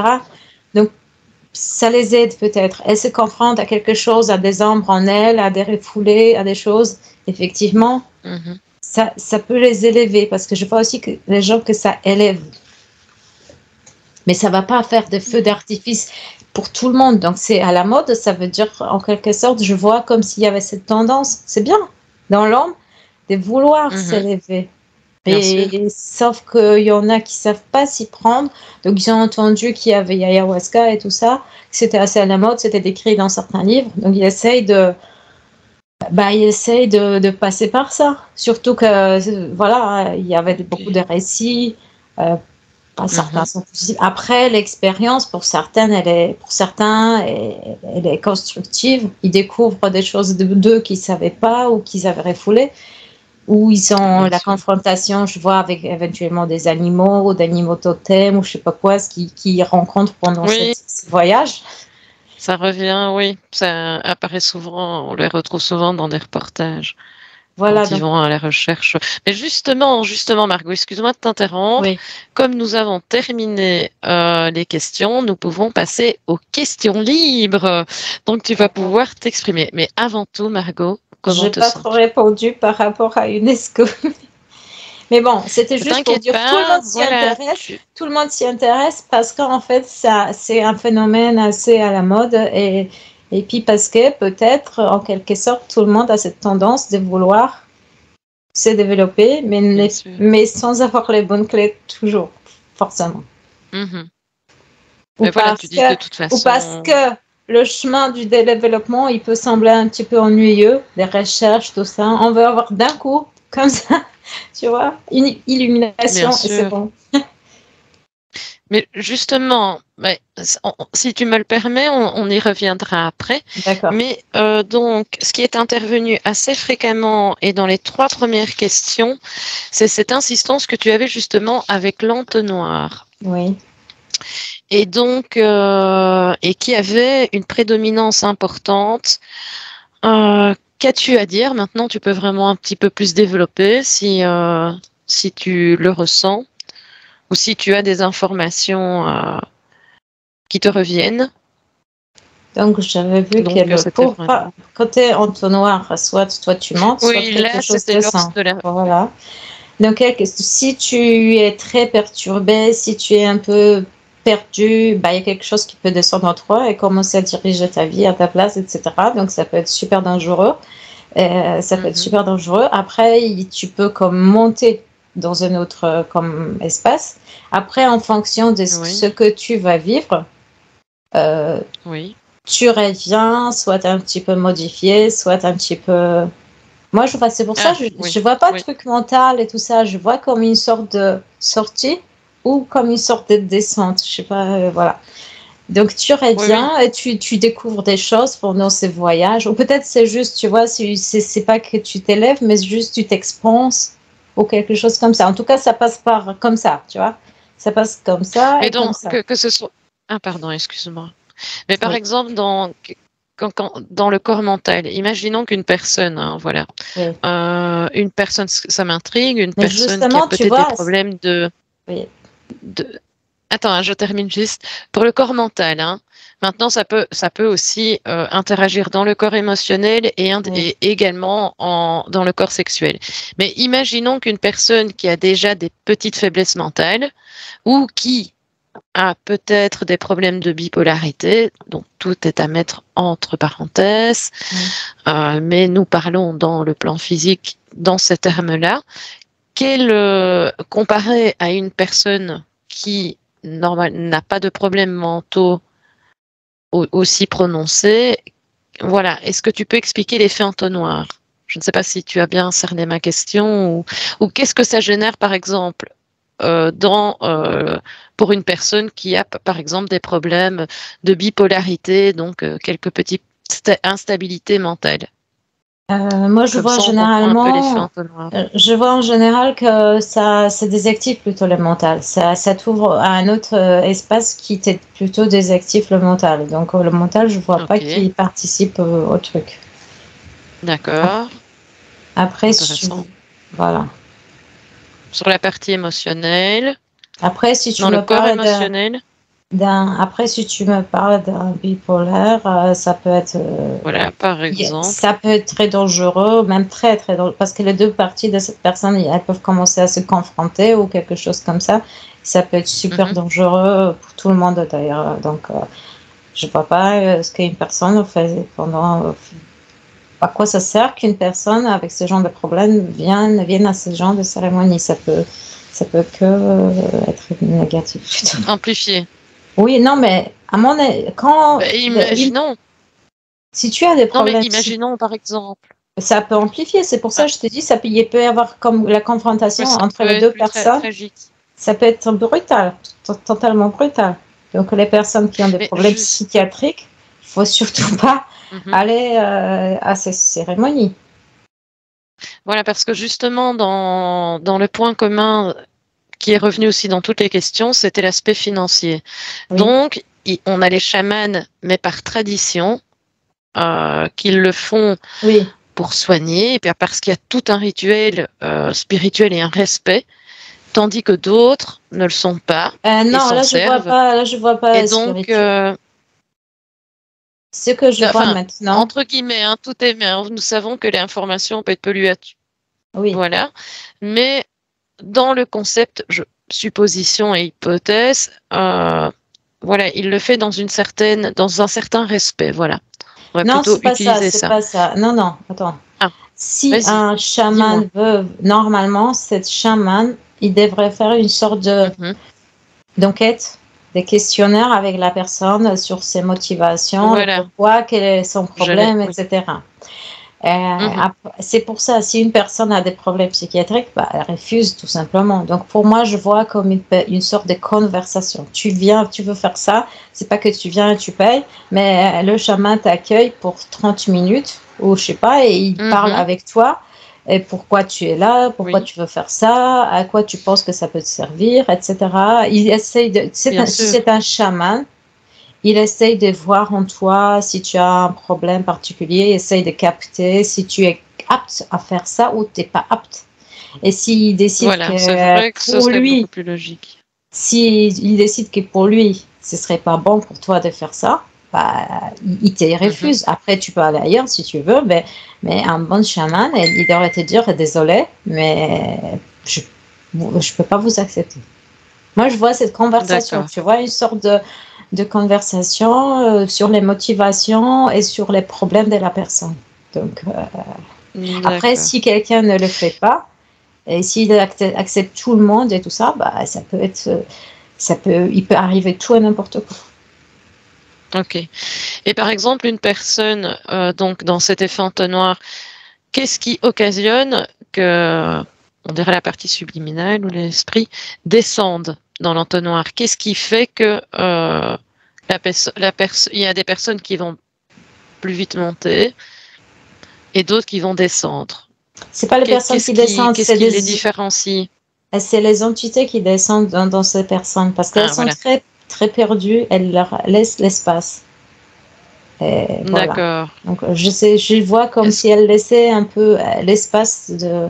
Donc, ça les aide peut-être. Elles se confrontent à quelque chose, à des ombres en elles, à des refoulés, à des choses. Effectivement, ça peut les élever parce que je vois aussi que les gens que ça élève. Mais ça ne va pas faire de feux d'artifice pour tout le monde. Donc, c'est à la mode. Ça veut dire, en quelque sorte, je vois comme s'il y avait cette tendance. C'est bien, dans l'homme, de vouloir s'élever. Sauf qu'il y en a qui ne savent pas s'y prendre. Donc, ils ont entendu qu'il y avait ayahuasca et tout ça, que c'était assez à la mode, c'était décrit dans certains livres. Donc, ils essayent de passer par ça. Surtout que, voilà, il y avait beaucoup de récits. Pas certains sont possibles. Après, l'expérience, pour certains, elle est constructive. Ils découvrent des choses d'eux qu'ils ne savaient pas ou qu'ils avaient refoulées. Où ils ont la confrontation, je vois, avec éventuellement des animaux ou d'animaux totems ou je sais pas quoi, ce qu'ils rencontrent pendant ce voyage. Ça revient, oui. Ça apparaît souvent, on les retrouve souvent dans des reportages. Voilà, quand ils vont à la recherche. Mais justement, Margot, excuse-moi de t'interrompre. Oui. Comme nous avons terminé les questions, nous pouvons passer aux questions libres. Donc, tu vas pouvoir t'exprimer. Mais avant tout, Margot, comment te sens-tu ? J'ai pas trop répondu par rapport à UNESCO. Mais bon, c'était juste pour dire que tout le monde s'y intéresse. Tout le monde s'y intéresse parce qu'en fait, c'est un phénomène assez à la mode. Et puis parce que peut-être, en quelque sorte, tout le monde a cette tendance de vouloir se développer, mais sans avoir les bonnes clés toujours, forcément. Mais voilà, tu dis de toute façon... Ou parce que le chemin du développement, il peut sembler un petit peu ennuyeux, les recherches, tout ça. On veut avoir d'un coup, comme ça, tu vois, une illumination et c'est bon. Mais justement, si tu me le permets, on y reviendra après. D'accord. Mais donc, ce qui est intervenu assez fréquemment et dans les 3 premières questions, c'est cette insistance que tu avais justement avec l'entonnoir. Oui. Et donc, et qui avait une prédominance importante. Qu'as-tu à dire? Maintenant, tu peux vraiment un petit peu plus développer si tu le ressens. Ou si tu as des informations qui te reviennent. Donc, j'avais vu que côté entonnoir, soit toi tu montes, soit quelque chose descend. Voilà. Donc, si tu es très perturbé, si tu es un peu perdu, il y a quelque chose qui peut descendre en toi et commencer à diriger ta vie à ta place, etc. Donc, ça peut être super dangereux. Super dangereux. Après, tu peux comme monter dans un autre comme espace. Après, en fonction de ce que tu vas vivre, tu reviens, soit un petit peu modifié, soit un petit peu... Moi, c'est pour ça, je vois pas de truc mental et tout ça. Je vois comme une sorte de sortie ou comme une sorte de descente. Je sais pas, voilà. Donc, tu reviens et tu découvres des choses pendant ces voyages. Ou peut-être c'est juste, tu vois, c'est pas que tu t'élèves, mais juste tu t'expanses ou quelque chose comme ça. En tout cas, ça passe par comme ça, tu vois. Ça passe comme ça et donc, comme ça. Que ce soit... Ah, pardon, excuse-moi. Mais par exemple, dans le corps mental, imaginons qu'une personne, une personne, ça m'intrigue, une personne qui a peut-être des problèmes de... Attends, je termine juste. Pour le corps mental, maintenant, ça peut aussi interagir dans le corps émotionnel et également dans le corps sexuel. Mais imaginons qu'une personne qui a déjà des petites faiblesses mentales ou qui a peut-être des problèmes de bipolarité, donc tout est à mettre entre parenthèses, mais nous parlons dans le plan physique dans ces termes-là, comparé à une personne qui n'a pas de problèmes mentaux aussi prononcés, voilà. Est-ce que tu peux expliquer l'effet entonnoir? Je ne sais pas si tu as bien cerné ma question ou qu'est-ce que ça génère par exemple pour une personne qui a par exemple des problèmes de bipolarité, donc quelques petites instabilités mentales. Moi, je Comme vois ça, on comprend un peu l'effet généralement, entonnoir. je vois en général que ça désactive plutôt le mental. Ça t'ouvre à un autre espace qui plutôt désactive le mental. Donc, le mental, je vois pas Ok, qu'il participe au truc. d'accord, Après, intéressant. voilà. Sur la partie émotionnelle, Après, si tu dans le me corps parles émotionnel, après, si tu me parles d'un bipolaire, ça peut être, voilà, par exemple. ça peut être très dangereux, même très, très dangereux, parce que les deux parties de cette personne, elles peuvent commencer à se confronter ou quelque chose comme ça. Ça peut être super Mhm. dangereux pour tout le monde d'ailleurs. Donc, je vois pas ce qu'une personne fait pendant. À quoi ça sert qu'une personne avec ce genre de problème vienne à ce genre de cérémonie? Ça peut que être négatif plutôt. Amplifié. Oui, non, mais à mon avis, Ben, imaginons, si tu as des non mais problèmes, imaginons par exemple, ça peut amplifier. C'est pour ça ah, que je te dis, il peut y avoir comme la mais confrontation ça entre peut les être deux ultra personnes. tragique. Ça peut être brutal, totalement brutal. Donc, les personnes qui ont des Mais problèmes juste, psychiatriques, il faut surtout pas mhm. aller à ces cérémonies. Voilà, parce que justement, dans le point commun qui est revenu aussi dans toutes les questions, c'était l'aspect financier. Oui, Donc, on a les chamans, mais par tradition, qu'ils le font oui. pour soigner, et puis parce qu'il y a tout un rituel spirituel et un respect, tandis que d'autres ne le sont pas et Non, s'en servent. là, je vois Et pas donc, spirituel. Ce que je vois enfin, maintenant, entre guillemets, hein, tout est, mais hein, nous savons que l'information peut être polluée, oui. voilà. Mais dans le concept, supposition et hypothèse, voilà, il le fait dans un certain respect, voilà. On va Non, plutôt c'est pas ça, utiliser c'est ça. pas ça. Non, non, attends. Ah, Si vas-y, un dis-moi. chaman veut, normalement, cet chaman, il devrait faire une sorte Mhm. d'enquête, des questionnaires avec la personne sur ses motivations, le Voilà, pourquoi, quel est son problème, oui. etc. Mhm. C'est pour ça, si une personne a des problèmes psychiatriques, bah, elle refuse tout simplement. Donc pour moi, je vois comme une sorte de conversation. Tu viens, tu veux faire ça, c'est pas que tu viens et tu payes, mais le chaman t'accueille pour 30 minutes ou je sais pas, et il parle Mhm. avec toi. Et pourquoi tu es là, pourquoi Oui, tu veux faire ça, à quoi tu penses que ça peut te servir, etc. Il essaye de, bien si sûr. c'est un chaman, il essaye de voir en toi si tu as un problème particulier, il essaye de capter si tu es apte à faire ça ou tu n'es pas apte. Et s'il décide Voilà, c'est que vrai que ce pour serait beaucoup lui, plus logique. s'il décide que pour lui, ce serait pas bon pour toi de faire ça, bah, il te Mhm. refuse. Après, tu peux aller ailleurs si tu veux, mais un bon chaman, il devrait te dire désolé, mais je ne peux pas vous accepter. Moi, je vois cette conversation, D'accord. tu vois, une sorte de conversation sur les motivations et sur les problèmes de la personne. Donc, après, D'accord. si quelqu'un ne le fait pas, et s'il accepte tout le monde et tout ça, bah, il peut arriver tout et n'importe quoi. Ok. Et par exemple, une personne, donc dans cet effet entonnoir, qu'est-ce qui occasionne que, on dirait la partie subliminale ou l'esprit, descende dans l'entonnoir? Qu'est-ce qui fait que il y a des personnes qui vont plus vite monter et d'autres qui vont descendre? C'est pas les personnes qui descendent, Qu'est-ce qui les différencie? c'est les entités qui descendent dans ces personnes parce qu'elles Ah, sont voilà. très, très perdues, elles leur laissent l'espace. Et voilà. D'accord. Donc, je vois comme Est-ce- si elles laissaient un peu l'espace de.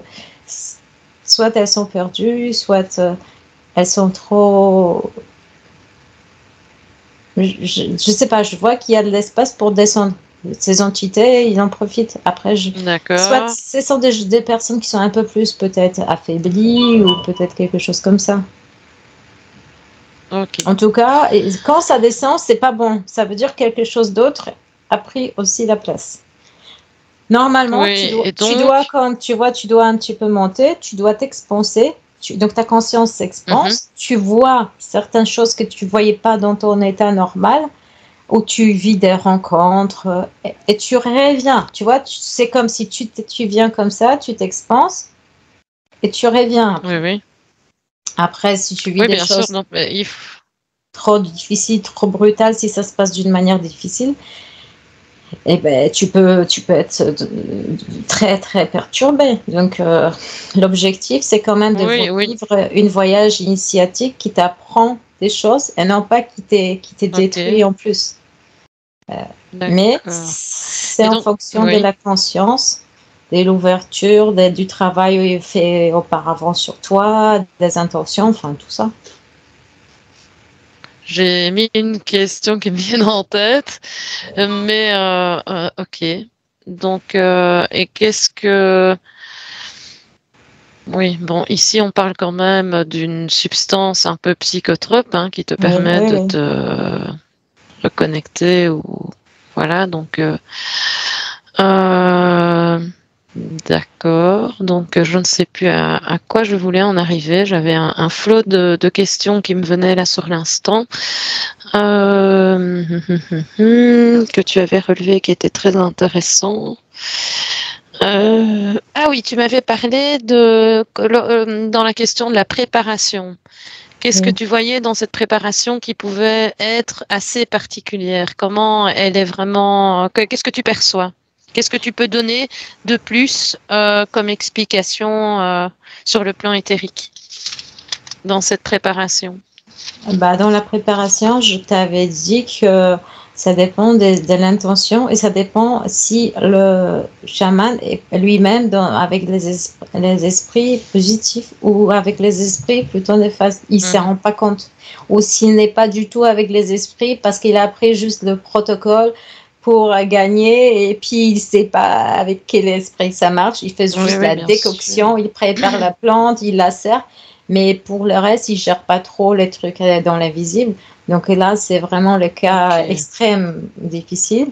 Soit elles sont perdues, soit elles sont trop. Je sais pas, je vois qu'il y a de l'espace pour descendre. Ces entités, ils en profitent. Après, soit D'accord. ce sont des personnes qui sont un peu plus peut-être affaiblies ou peut-être quelque chose comme ça. Ok. En tout cas, quand ça descend, c'est pas bon. Ça veut dire quelque chose d'autre a pris aussi la place. Normalement, Oui. Et tu dois, donc, quand tu vois, tu dois un petit peu monter, tu dois t'expanser. Donc, ta conscience mhm, s'expanse. Tu vois certaines choses que tu ne voyais pas dans ton état normal, où tu vis des rencontres et tu reviens. Tu vois, c'est comme si tu viens comme ça, tu t'expanses et tu reviens oui, après. oui. Après, si tu vis Oui, des bien sûr. choses Donc, mais trop difficiles, trop brutales, si ça se passe d'une manière difficile, et ben tu peux être très très perturbé. Donc l'objectif c'est quand même de vivre une voyage initiatique qui t'apprend des choses et non pas qui t'est détruit en plus. Mais c'est en fonction de la conscience, de l'ouverture, du travail fait auparavant sur toi, des intentions, enfin tout ça. J'ai mis une question qui me vient en tête, mais ok. Donc, et qu'est-ce que... Oui, bon, ici on parle quand même d'une substance un peu psychotrope qui te permet de te reconnecter ou voilà. Donc, d'accord. Donc, je ne sais plus à quoi je voulais en arriver. J'avais un flot de questions qui me venaient là sur l'instant. Que tu avais relevé qui était très intéressant. Ah oui, tu m'avais parlé dans la question de la préparation. Qu'est-ce que tu voyais dans cette préparation qui pouvait être assez particulière? Comment elle est vraiment... Qu'est-ce que tu perçois? Qu'est-ce que tu peux donner de plus comme explication sur le plan éthérique dans cette préparation? Dans la préparation, je t'avais dit que ça dépend de l'intention et ça dépend si le chaman est lui-même avec les esprits positifs ou avec les esprits plutôt néfastes. Il ne s'en rend pas compte. Ou s'il n'est pas du tout avec les esprits parce qu'il a appris juste le protocole pour gagner et puis il ne sait pas avec quel esprit ça marche. Il fait juste la décoction, il prépare la plante, il la sert. Mais pour le reste, il ne gère pas trop les trucs dans l'invisible. Donc là, c'est vraiment le cas extrême difficile.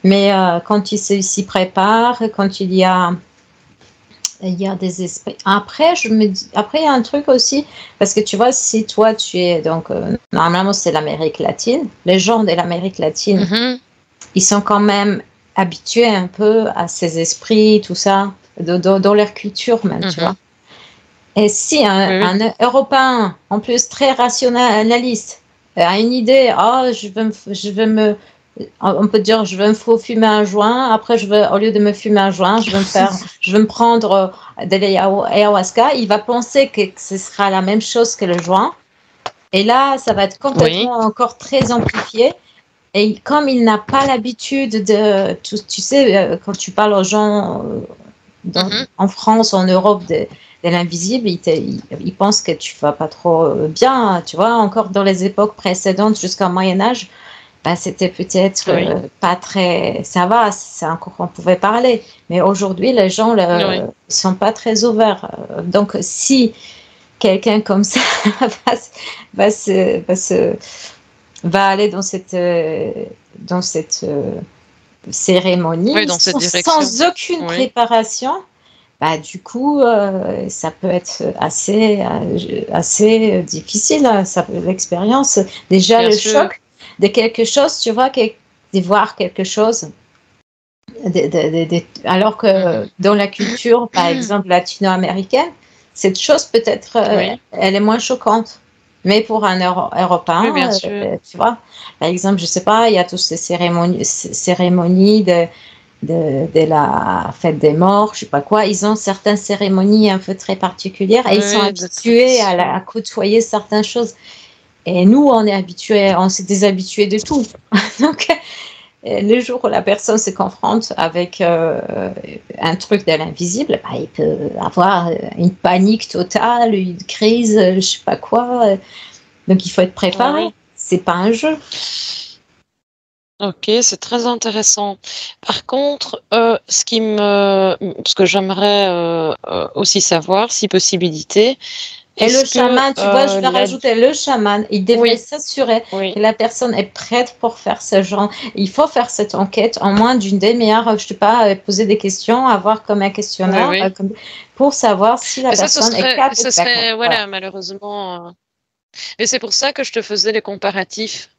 Mais quand il s'y prépare, quand il y a des esprits. Après, après, il y a un truc aussi, parce que tu vois, si toi, tu es, donc, normalement, c'est l'Amérique latine. Les gens de l'Amérique latine, ils sont quand même habitués un peu à ces esprits, tout ça, dans leur culture même, tu vois. Et si un Européen, en plus très rationaliste, a une idée, on peut dire, je veux me fumer un joint, après, au lieu de me fumer un joint, je veux me prendre de l'ayahuasca, il va penser que ce sera la même chose que le joint. Et là, ça va être complètement encore très amplifié. Et comme il n'a pas l'habitude tu sais, quand tu parles aux gens en France, en Europe, de l'invisible, il pense que tu vas pas trop bien, tu vois. Encore dans les époques précédentes, jusqu'au Moyen-Âge, c'était peut-être pas très... Ça va, c'est encore qu'on pouvait parler. Mais aujourd'hui, les gens ne sont pas très ouverts. Donc, si quelqu'un comme ça va aller dans cette cérémonie sans aucune préparation, du coup, ça peut être assez difficile, l'expérience. Déjà, le choc de quelque chose, tu vois, de voir quelque chose. Alors que dans la culture, par exemple, latino-américaine, cette chose peut-être, elle est moins choquante. Mais pour un Européen, tu vois, par exemple, je sais pas, il y a toutes ces cérémonies de la fête des morts, je sais pas quoi. Ils ont certaines cérémonies un peu très particulières et ils sont habitués à côtoyer certaines choses. Et nous, on s'est déshabitués de tout. Donc, le jour où la personne se confronte avec un truc de l'invisible, il peut avoir une panique totale, une crise, je sais pas quoi. Donc, il faut être préparé. C'est pas un jeu. Ok, c'est très intéressant. Par contre, ce que j'aimerais aussi savoir, si possibilité. Et le chaman, tu vois, je vais rajouter le chaman. Il devrait s'assurer que la personne est prête pour faire ce genre. Il faut faire cette enquête en moins d'une demi-heure. Je ne sais pas, poser des questions, avoir comme un questionnaire pour savoir si la personne est capable. Voilà, malheureusement. Mais c'est pour ça que je te faisais les comparatifs.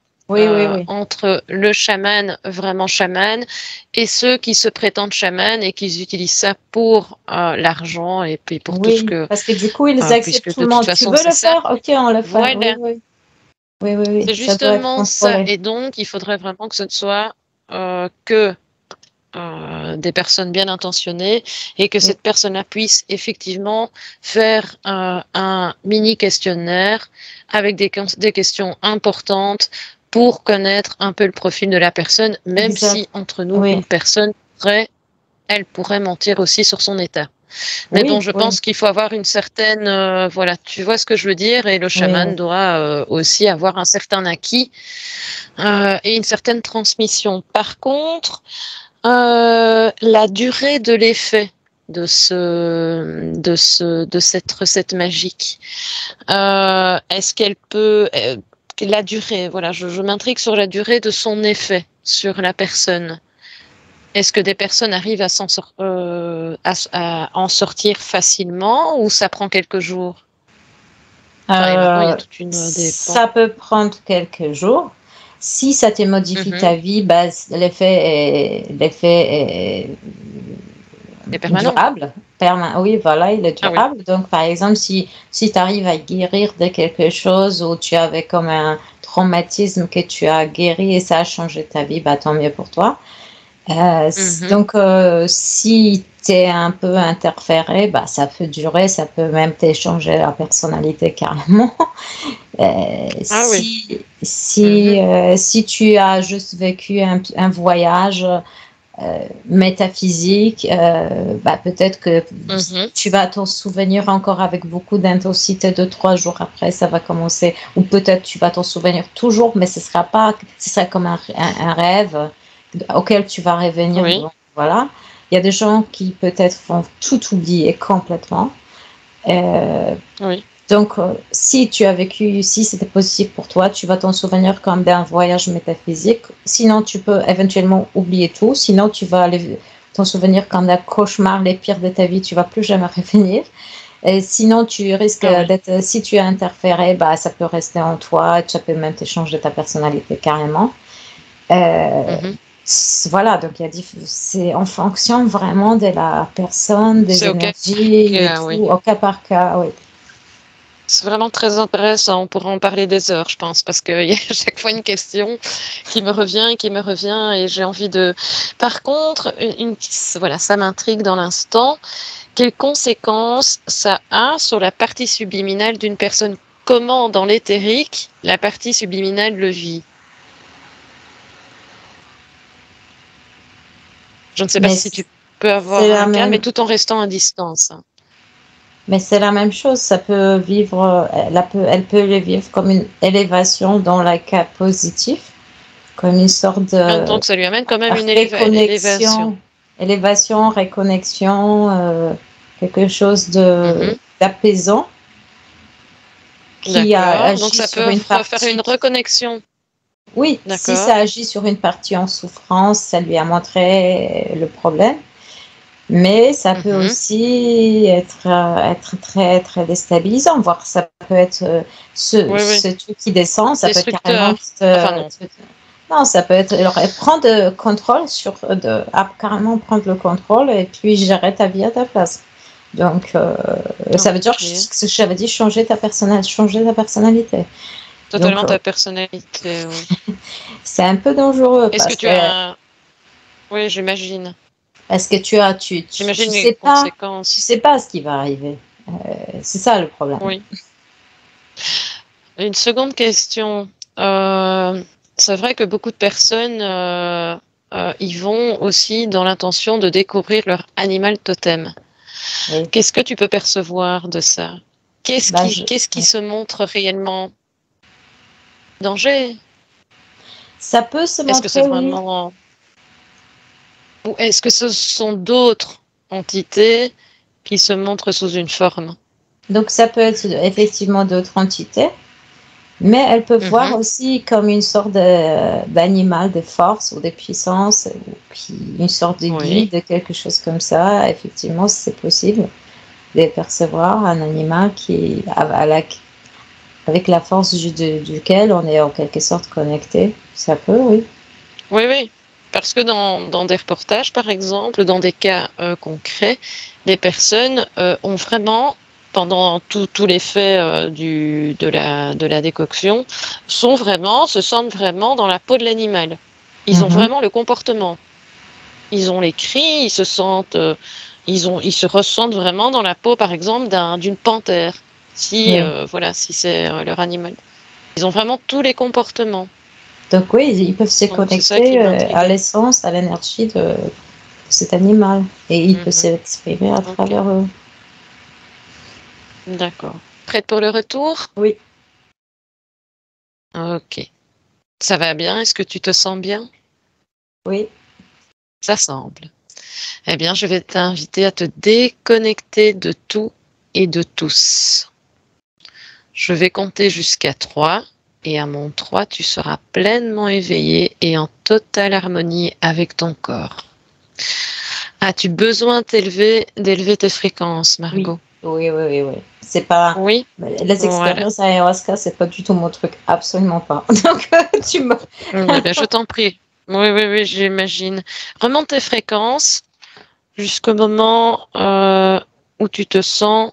Entre le chaman, vraiment chaman, et ceux qui se prétendent chaman et qui utilisent ça pour l'argent et puis pour tout ce que... Parce que du coup, ils acceptent tout le monde. Tu veux le faire? Ok, on le fait. Voilà. Oui. C'est justement ça. Et donc, il faudrait vraiment que ce ne soit que des personnes bien intentionnées et que cette personne-là puisse effectivement faire un mini questionnaire avec des questions importantes pour connaître un peu le profil de la personne, même Exact. si entre nous, Oui, une personne elle pourrait mentir aussi sur son état. Mais bon, oui, je oui, pense qu'il faut avoir une certaine, voilà, tu vois ce que je veux dire, et le oui, chaman doit aussi avoir un certain acquis et une certaine transmission. Par contre, la durée de l'effet de cette recette magique, est-ce qu'elle peut, la durée, voilà, je m'intrigue sur la durée de son effet sur la personne. Est-ce que des personnes arrivent à en sortir facilement ou ça prend quelques jours? Enfin, et maintenant, il y a toute une des pans. ça peut prendre quelques jours. Si ça te modifie ta vie, bah, l'effet est Et permanent. durable. Oui, voilà, il est Ah oui. durable. Donc, par exemple, si tu arrives à guérir de quelque chose ou tu avais comme un traumatisme que tu as guéri et ça a changé ta vie, bah, tant mieux pour toi. Donc, si tu es un peu interféré, bah, ça peut durer, ça peut même t'échanger la personnalité carrément. Ah oui. Si tu as juste vécu un voyage métaphysique, bah, peut-être que tu vas t'en souvenir encore avec beaucoup d'intensité 2-3 jours après, ça va commencer. Ou peut-être tu vas t'en souvenir toujours, mais ce sera comme un rêve auquel tu vas revenir. Oui. Donc, voilà. Il y a des gens qui peut-être vont tout oublier complètement. Oui. Donc, si c'était possible pour toi, tu vas t'en souvenir comme d'un voyage métaphysique. Sinon, tu peux éventuellement oublier tout. Sinon, tu vas t'en souvenir comme d'un cauchemar, les pires de ta vie. Tu vas plus jamais revenir. Et sinon, tu risques d'être, si tu es interféré, bah, ça peut rester en toi. Ça peut même t'échanger ta personnalité carrément. Voilà, donc c'est en fonction vraiment de la personne, des énergies et tout, au cas par cas, oui. C'est vraiment très intéressant. On pourra en parler des heures, je pense, parce qu'il y a à chaque fois une question qui me revient et j'ai envie de. Par contre, voilà, ça m'intrigue dans l'instant. Quelles conséquences ça a sur la partie subliminale d'une personne? Comment, dans l'éthérique, la partie subliminale le vit? Je ne sais pas Mais si tu peux avoir un cas, mais tout en restant à distance. Mais c'est la même chose, ça peut vivre, elle peut le vivre comme une élévation dans le cas positif, comme une sorte de En même temps que ça lui amène quand même une élévation. Réconnexion, quelque chose d'apaisant qui agit donc ça sur peut une faire partie. une reconnexion. Oui, si ça agit sur une partie en souffrance, ça lui a montré le problème. Mais ça peut aussi être très, très déstabilisant, voire ça peut être ce truc qui descend, ça peut être carrément. Non, ça peut être. Alors, prendre le contrôle carrément prendre le contrôle et puis gérer ta vie à ta place. Donc, ça veut dire ce que j'avais dit, changer ta personnalité. Totalement. Donc, ta personnalité, oui. C'est un peu dangereux. Est-ce que tu as. Oui, j'imagine. Est-ce que j'imagine les conséquences. Tu sais pas ce qui va arriver. C'est ça le problème. Oui. Une seconde question. C'est vrai que beaucoup de personnes y vont aussi dans l'intention de découvrir leur animal totem. Oui. Qu'est-ce que tu peux percevoir de ça? Qu'est-ce qui se montre réellement? Danger? Ça peut se montrer. Est-ce que c'est vraiment... Ou est-ce que ce sont d'autres entités qui se montrent sous une forme? Donc ça peut être effectivement d'autres entités, mais elles peuvent voir aussi comme une sorte d'animal de force ou de puissance, une sorte de guide, quelque chose comme ça. Effectivement, c'est possible de percevoir un animal qui avec la force duquel on est en quelque sorte connecté. Ça peut, oui. Oui, oui. Parce que dans des reportages, par exemple, dans des cas concrets, les personnes ont vraiment, pendant tout l'effet de la décoction, se sentent vraiment dans la peau de l'animal. Ils ont vraiment le comportement. Ils ont les cris, ils se sentent, ils se ressentent vraiment dans la peau, par exemple, d'une panthère. Si, Oui. voilà, si c'est leur animal. Ils ont vraiment tous les comportements. Donc oui, ils peuvent se Donc c'est ça qui connecter à m'intriguait. l'essence, à l'énergie de cet animal. Et il peut Mhm. s'exprimer à Ok, travers eux. d'accord. Prête pour le retour? Oui, Ok. Ça va bien? Est-ce que tu te sens bien? oui. Ça semble. Eh bien, je vais t'inviter à te déconnecter de tout et de tous. Je vais compter jusqu'à 3 et à mon 3, tu seras pleinement éveillé et en totale harmonie avec ton corps. As-tu besoin d'élever tes fréquences, Oui, Margot? oui, oui, oui, oui. C'est pas Oui? les Voilà. expériences ayahuasca, c'est pas du tout mon truc, absolument pas. Donc tu me Eh bien, je t'en prie. Oui, oui, oui, j'imagine. Remonte tes fréquences jusqu'au moment où tu te sens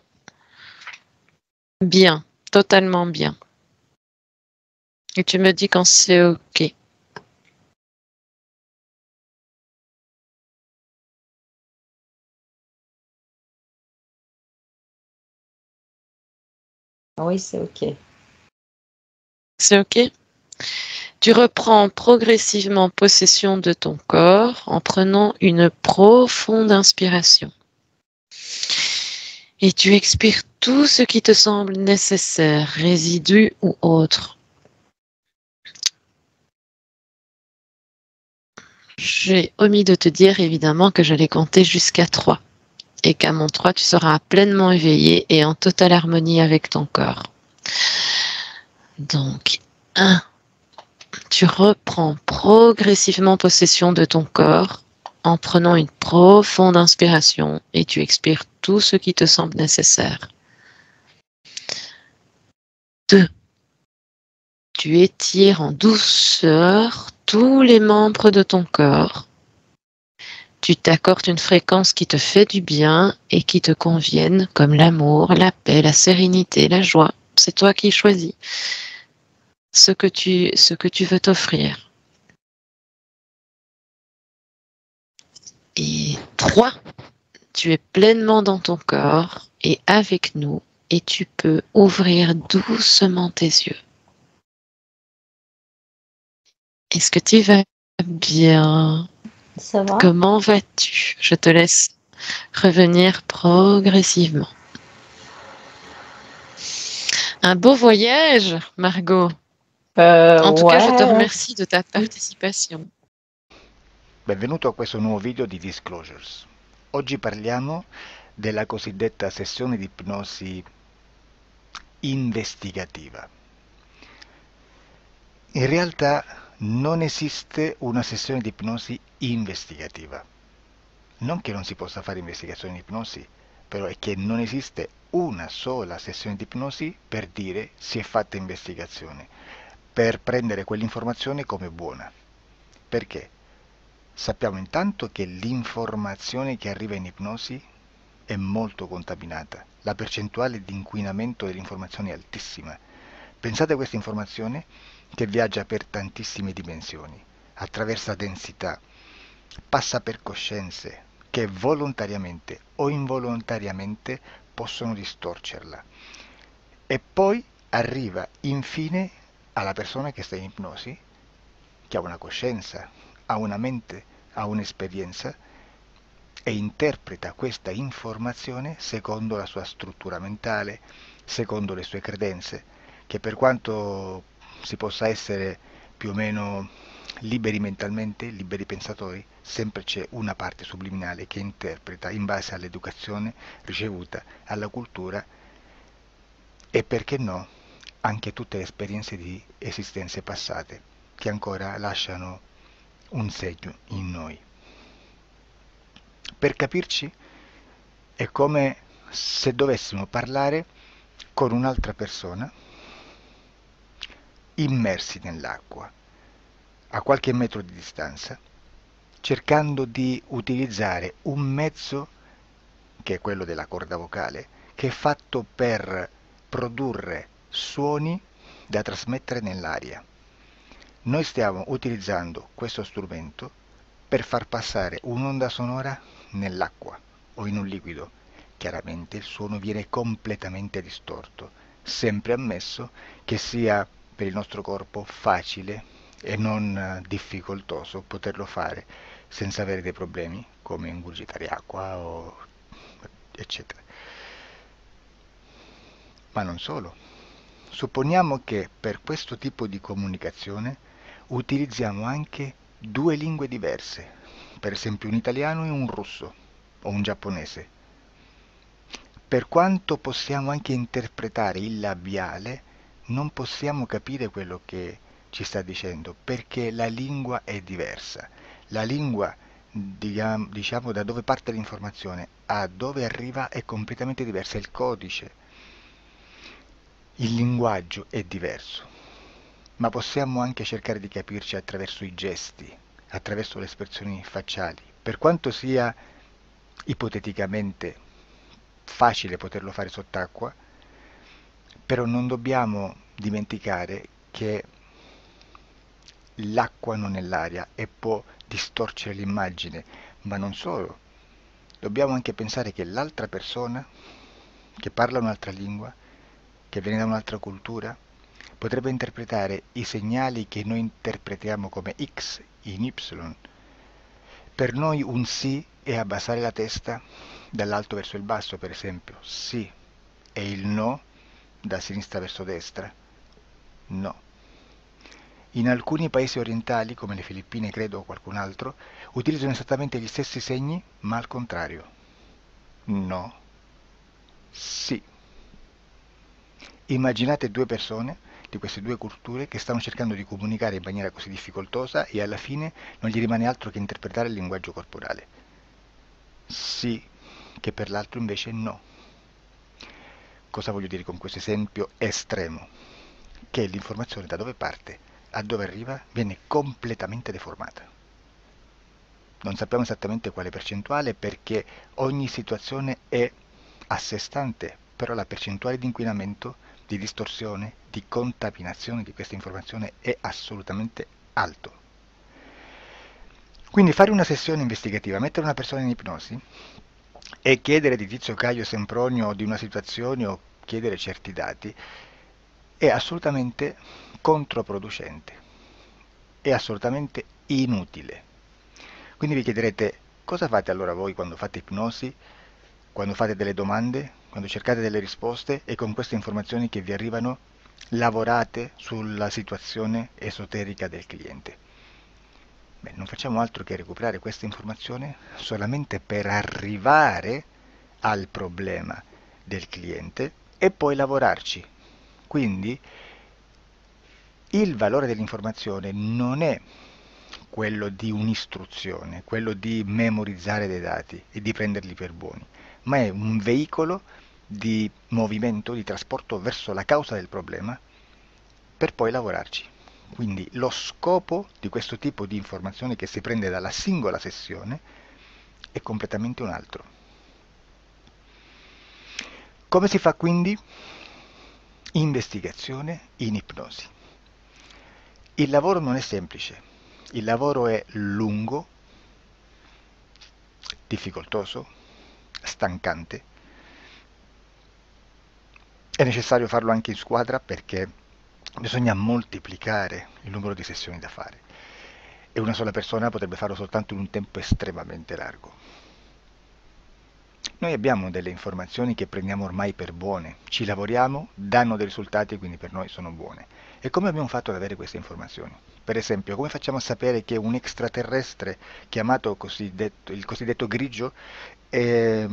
bien, totalement bien. Et tu me dis quand c'est OK. oui, c'est ok. C'est OK? Tu reprends progressivement possession de ton corps en prenant une profonde inspiration. Et tu expires tout ce qui te semble nécessaire, résidu ou autre. J'ai omis de te dire évidemment que j'allais compter jusqu'à 3 et qu'à mon 3, tu seras pleinement éveillé et en totale harmonie avec ton corps. Donc, 1. Tu reprends progressivement possession de ton corps en prenant une profonde inspiration et tu expires tout ce qui te semble nécessaire. 2. Tu étires en douceur tous les membres de ton corps. Tu t'accordes une fréquence qui te fait du bien et qui te convienne, comme l'amour, la paix, la sérénité, la joie. C'est toi qui choisis ce que tu veux t'offrir. Et 3. Tu es pleinement dans ton corps et avec nous et tu peux ouvrir doucement tes yeux. Est-ce que tu vas bien? Ça va? Comment vas-tu? Je te laisse revenir progressivement. Un beau voyage, Margot. En tout cas, je te Ouais. remercie de ta participation. Benvenuto a questo nuovo video di Disclosures. Oggi parliamo della cosiddetta sessione di ipnosi investigativa. In realtà non esiste una sessione di ipnosi investigativa. Non che non si possa fare investigazione di ipnosi, però è che non esiste una sola sessione di ipnosi per dire si è fatta investigazione, per prendere quell'informazione come buona. Perché? Sappiamo intanto che l'informazione che arriva in ipnosi è molto contaminata, la percentuale di inquinamento dell'informazione è altissima. Pensate a questa informazione che viaggia per tantissime dimensioni, attraversa densità, passa per coscienze che volontariamente o involontariamente possono distorcerla e poi arriva infine alla persona che sta in ipnosi, che ha una coscienza, ha una mente, ha un'esperienza e interpreta questa informazione secondo la sua struttura mentale, secondo le sue credenze, che per quanto si possa essere più o meno liberi mentalmente, liberi pensatori, sempre c'è una parte subliminale che interpreta in base all'educazione ricevuta, alla cultura e perché no, anche tutte le esperienze di esistenze passate che ancora lasciano un segno in noi. Per capirci, è come se dovessimo parlare con un'altra persona immersi nell'acqua, a qualche metro di distanza, cercando di utilizzare un mezzo, che è quello della corda vocale, che è fatto per produrre suoni da trasmettere nell'aria. Noi stiamo utilizzando questo strumento per far passare un'onda sonora nell'acqua o in un liquido. Chiaramente il suono viene completamente distorto, sempre ammesso che sia per il nostro corpo facile e non difficoltoso poterlo fare senza avere dei problemi come ingurgitare acqua o eccetera. Ma non solo. Supponiamo che per questo tipo di comunicazione utilizziamo anche due lingue diverse, per esempio un italiano e un russo o un giapponese. Per quanto possiamo anche interpretare il labiale, non possiamo capire quello che ci sta dicendo, perché la lingua è diversa. La lingua, diciamo, da dove parte l'informazione a dove arriva è completamente diversa, il codice, il linguaggio è diverso, ma possiamo anche cercare di capirci attraverso i gesti, attraverso le espressioni facciali. Per quanto sia ipoteticamente facile poterlo fare sott'acqua, però non dobbiamo dimenticare che l'acqua non è l'aria e può distorcere l'immagine, ma non solo. Dobbiamo anche pensare che l'altra persona, che parla un'altra lingua, che viene da un'altra cultura, potrebbe interpretare i segnali che noi interpretiamo come X in Y. Per noi un sì è abbassare la testa dall'alto verso il basso, per esempio, sì, e il no da sinistra verso destra, no. In alcuni paesi orientali, come le Filippine credo o qualcun altro, utilizzano esattamente gli stessi segni, ma al contrario. No, sì. Immaginate due persone di queste due culture che stanno cercando di comunicare in maniera così difficoltosa e alla fine non gli rimane altro che interpretare il linguaggio corporale. Sì, che per l'altro invece no. Cosa voglio dire con questo esempio estremo? Che l'informazione da dove parte a dove arriva viene completamente deformata. Non sappiamo esattamente quale percentuale perché ogni situazione è a sé stante, però la percentuale di inquinamento, di distorsione, di contaminazione di questa informazione è assolutamente alto. Quindi fare una sessione investigativa, mettere una persona in ipnosi e chiedere di Tizio Caio Sempronio di una situazione o chiedere certi dati è assolutamente controproducente, è assolutamente inutile. Quindi vi chiederete cosa fate allora voi quando fate ipnosi, quando fate delle domande, quando cercate delle risposte e con queste informazioni che vi arrivano lavorate sulla situazione esoterica del cliente. Beh, non facciamo altro che recuperare questa informazione solamente per arrivare al problema del cliente e poi lavorarci. Quindi il valore dell'informazione non è quello di un'istruzione, quello di memorizzare dei dati e di prenderli per buoni, ma è un veicolo di movimento, di trasporto verso la causa del problema per poi lavorarci. Quindi lo scopo di questo tipo di informazione che si prende dalla singola sessione è completamente un altro. Come si fa quindi? Investigazione in ipnosi. Il lavoro non è semplice, il lavoro è lungo, difficoltoso, stancante. È necessario farlo anche in squadra perché bisogna moltiplicare il numero di sessioni da fare e una sola persona potrebbe farlo soltanto in un tempo estremamente largo. Noi abbiamo delle informazioni che prendiamo ormai per buone, ci lavoriamo, danno dei risultati e quindi per noi sono buone. E come abbiamo fatto ad avere queste informazioni? Per esempio, come facciamo a sapere che un extraterrestre chiamato il cosiddetto grigio è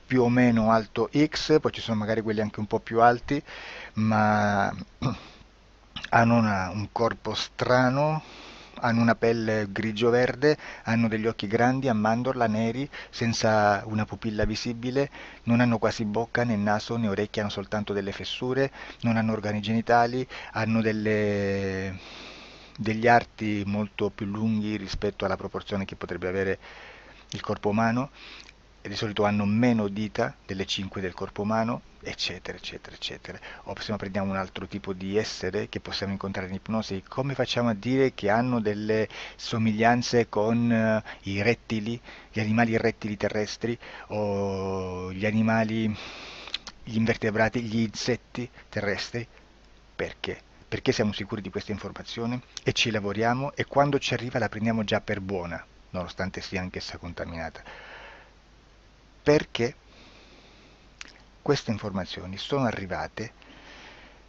più o meno alto X, poi ci sono magari quelli anche un po' più alti, ma hanno un corpo strano, hanno una pelle grigio-verde, hanno degli occhi grandi a mandorla, neri, senza una pupilla visibile, non hanno quasi bocca né naso né orecchie, hanno soltanto delle fessure, non hanno organi genitali, hanno degli arti molto più lunghi rispetto alla proporzione che potrebbe avere il corpo umano e di solito hanno meno dita delle 5 del corpo umano, eccetera, eccetera, eccetera. O se no prendiamo un altro tipo di essere che possiamo incontrare in ipnosi, come facciamo a dire che hanno delle somiglianze con i rettili, gli animali rettili terrestri o gli animali, gli invertebrati, gli insetti terrestri? Perché? Perché siamo sicuri di questa informazione e ci lavoriamo e quando ci arriva la prendiamo già per buona, nonostante sia anch'essa contaminata. Perché queste informazioni sono arrivate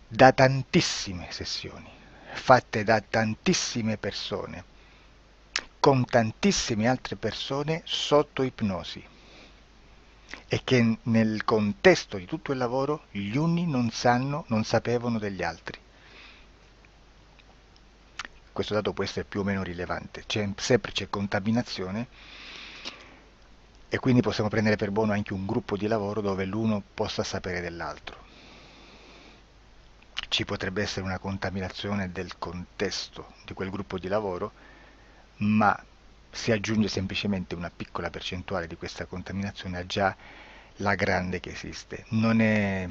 da tantissime sessioni, fatte da tantissime persone, con tantissime altre persone sotto ipnosi, e che nel contesto di tutto il lavoro gli uni non sapevano degli altri. Questo dato può essere più o meno rilevante, sempre c'è contaminazione e quindi possiamo prendere per buono anche un gruppo di lavoro dove l'uno possa sapere dell'altro. Ci potrebbe essere una contaminazione del contesto di quel gruppo di lavoro, ma si aggiunge semplicemente una piccola percentuale di questa contaminazione a già la grande che esiste. Non è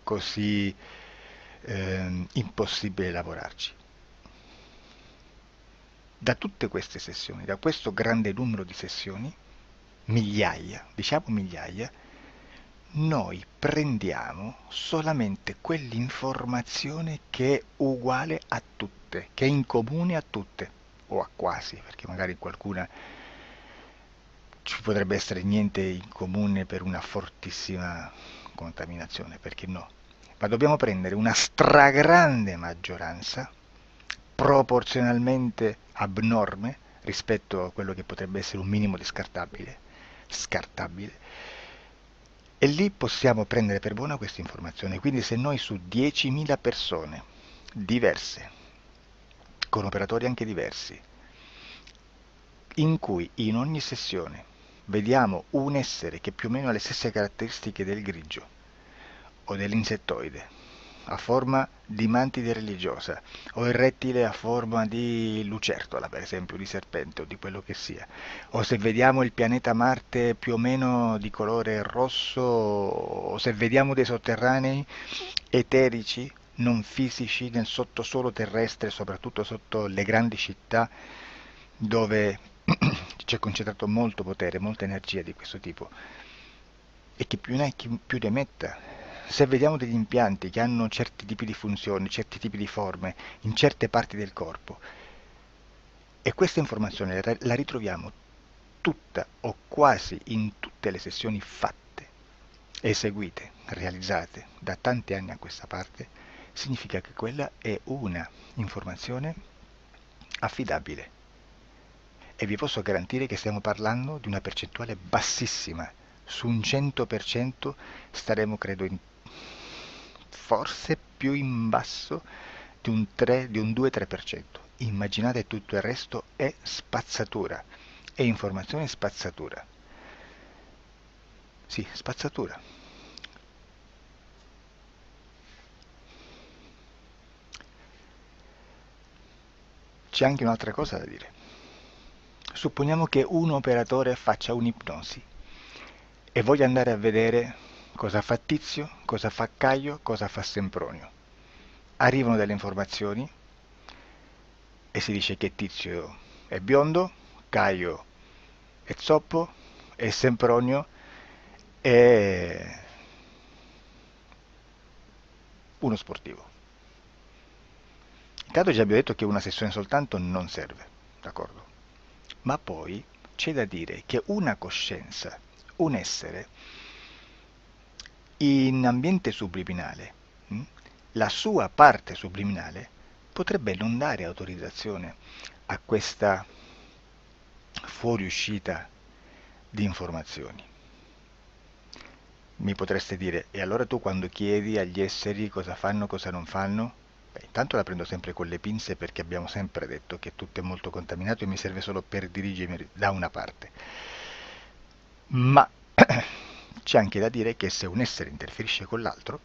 così impossibile lavorarci. Da tutte queste sessioni, da questo grande numero di sessioni, migliaia, diciamo migliaia, noi prendiamo solamente quell'informazione che è uguale a tutte, che è in comune a tutte, o a quasi, perché magari qualcuna ci potrebbe essere niente in comune per una fortissima contaminazione, perché no? Ma dobbiamo prendere una stragrande maggioranza, proporzionalmente abnorme rispetto a quello che potrebbe essere un minimo di scartabile, e lì possiamo prendere per buona questa informazione. Quindi se noi su 10.000 persone diverse, con operatori anche diversi, in cui in ogni sessione vediamo un essere che più o meno ha le stesse caratteristiche del grigio o dell'insettoide, a forma di mantide religiosa, o il rettile a forma di lucertola, per esempio, di serpente o di quello che sia, o se vediamo il pianeta Marte più o meno di colore rosso, o se vediamo dei sotterranei eterici, non fisici, nel sottosuolo terrestre, soprattutto sotto le grandi città, dove c'è concentrato molto potere, molta energia di questo tipo, e chi più ne ha chi più ne metta. Se vediamo degli impianti che hanno certi tipi di funzioni, certi tipi di forme in certe parti del corpo, e questa informazione la ritroviamo tutta o quasi in tutte le sessioni fatte, eseguite, realizzate da tanti anni a questa parte, significa che quella è una informazione affidabile. E vi posso garantire che stiamo parlando di una percentuale bassissima. Su un 100% staremo, credo, forse più in basso di un 2-3%. Immaginate, tutto il resto è spazzatura, è informazione spazzatura. Sì, spazzatura. C'è anche un'altra cosa da dire. Supponiamo che un operatore faccia un'ipnosi e voglia andare a vedere cosa fa Tizio, cosa fa Caio, cosa fa Sempronio. Arrivano delle informazioni e si dice che Tizio è biondo, Caio è zoppo e Sempronio è uno sportivo. Intanto già abbiamo detto che una sessione soltanto non serve, d'accordo? Ma poi c'è da dire che una coscienza, un essere, in ambiente subliminale, la sua parte subliminale potrebbe non dare autorizzazione a questa fuoriuscita di informazioni. Mi potreste dire, e allora tu quando chiedi agli esseri cosa fanno, cosa non fanno? Beh, intanto la prendo sempre con le pinze perché abbiamo sempre detto che tutto è molto contaminato e mi serve solo per dirigermi da una parte. Ma c'è anche da dire che se un essere interferisce con l'altro,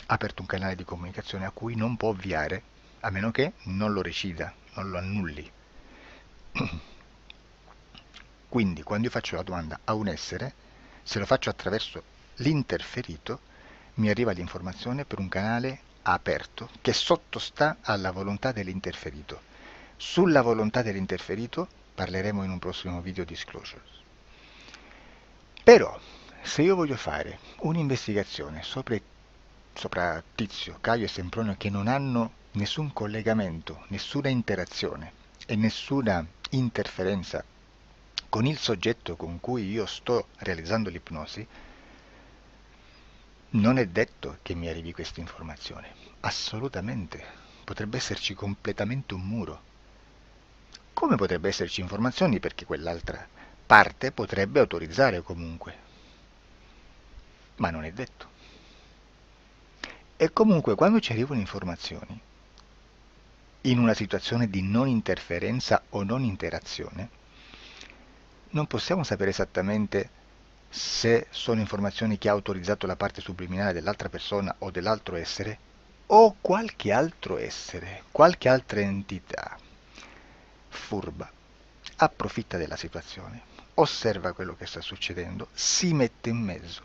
ha aperto un canale di comunicazione a cui non può ovviare, a meno che non lo recida, non lo annulli. Quindi quando io faccio la domanda a un essere, se lo faccio attraverso l'interferito, mi arriva l'informazione per un canale aperto che sottostà alla volontà dell'interferito. Sulla volontà dell'interferito parleremo in un prossimo video disclosures. Però, se io voglio fare un'investigazione sopra Tizio, Caio e Sempronio che non hanno nessun collegamento, nessuna interazione e nessuna interferenza con il soggetto con cui io sto realizzando l'ipnosi, non è detto che mi arrivi questa informazione. Assolutamente. Potrebbe esserci completamente un muro. Come potrebbe esserci informazioni perché quell'altra parte potrebbe autorizzare comunque. Ma non è detto. E comunque quando ci arrivano informazioni, in una situazione di non interferenza o non interazione, non possiamo sapere esattamente se sono informazioni che ha autorizzato la parte subliminale dell'altra persona o dell'altro essere, o qualche altro essere, qualche altra entità furba, approfitta della situazione, osserva quello che sta succedendo, si mette in mezzo,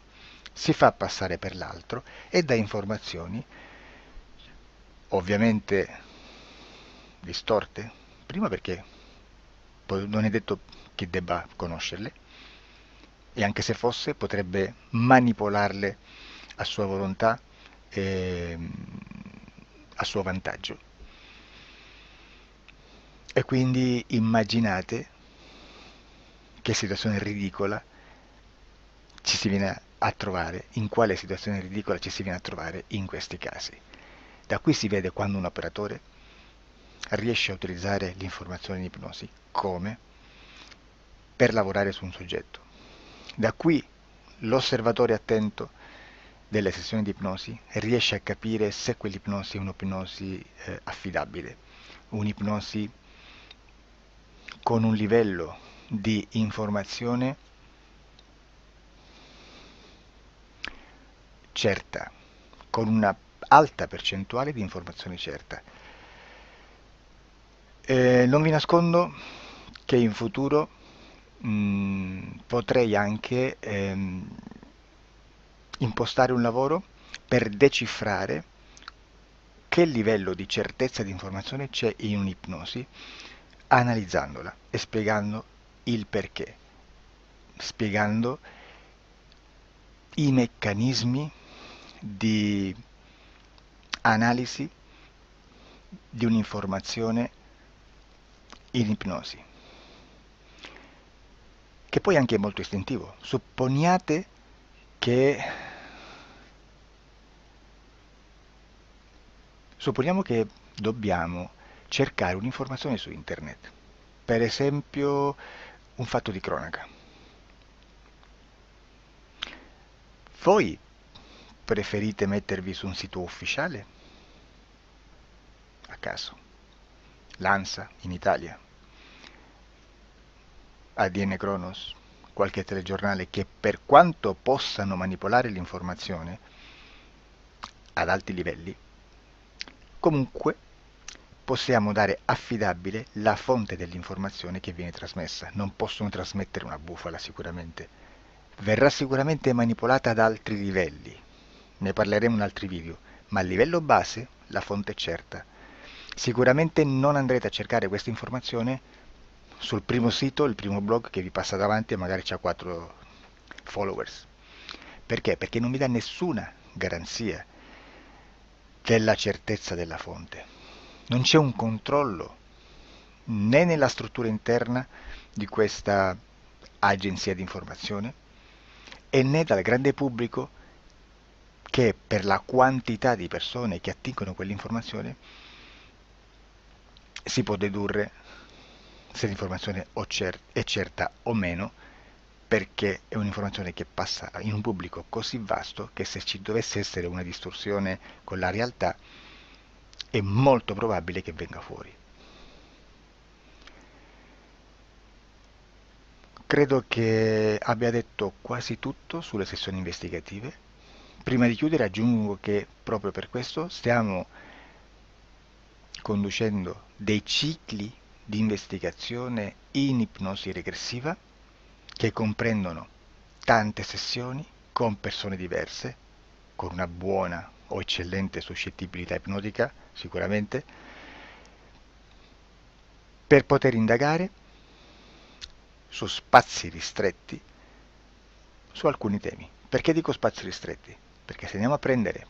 si fa passare per l'altro e dà informazioni, ovviamente distorte, prima perché non è detto che debba conoscerle, e anche se fosse potrebbe manipolarle a sua volontà e a suo vantaggio. E quindi immaginate che situazione ridicola ci si viene a trovare, in quale situazione ridicola ci si viene a trovare in questi casi. Da qui si vede quando un operatore riesce a utilizzare l'informazione in ipnosi come per lavorare su un soggetto. Da qui l'osservatore attento delle sessioni di ipnosi riesce a capire se quell'ipnosi è un'ipnosi affidabile, un'ipnosi con un livello di informazione certa, con una alta percentuale di informazione certa. Non vi nascondo che in futuro potrei anche impostare un lavoro per decifrare che livello di certezza di informazione c'è in un'ipnosi, analizzandola e spiegando il perché, spiegando i meccanismi di analisi di un'informazione in ipnosi, che poi anche è molto istintivo. Supponiamo che dobbiamo cercare un'informazione su internet, per esempio un fatto di cronaca. Voi preferite mettervi su un sito ufficiale? A caso. L'ANSA in Italia, ADN Kronos, qualche telegiornale che per quanto possano manipolare l'informazione ad alti livelli, comunque possiamo dare affidabile la fonte dell'informazione che viene trasmessa. Non possono trasmettere una bufala sicuramente. Verrà sicuramente manipolata ad altri livelli. Ne parleremo in altri video, ma a livello base la fonte è certa. Sicuramente non andrete a cercare questa informazione sul primo sito, il primo blog che vi passa davanti e magari c'ha 4 followers. Perché? Perché non vi dà nessuna garanzia della certezza della fonte. Non c'è un controllo né nella struttura interna di questa agenzia di informazione e né dal grande pubblico che per la quantità di persone che attingono quell'informazione si può dedurre se l'informazione è certa o meno, perché è un'informazione che passa in un pubblico così vasto che se ci dovesse essere una distorsione con la realtà è molto probabile che venga fuori. Credo che abbia detto quasi tutto sulle sessioni investigative. Prima di chiudere aggiungo che proprio per questo stiamo conducendo dei cicli di investigazione in ipnosi regressiva che comprendono tante sessioni con persone diverse, con una buona o eccellente suscettibilità ipnotica, sicuramente, per poter indagare su spazi ristretti su alcuni temi. Perché dico spazi ristretti? Perché se andiamo a prendere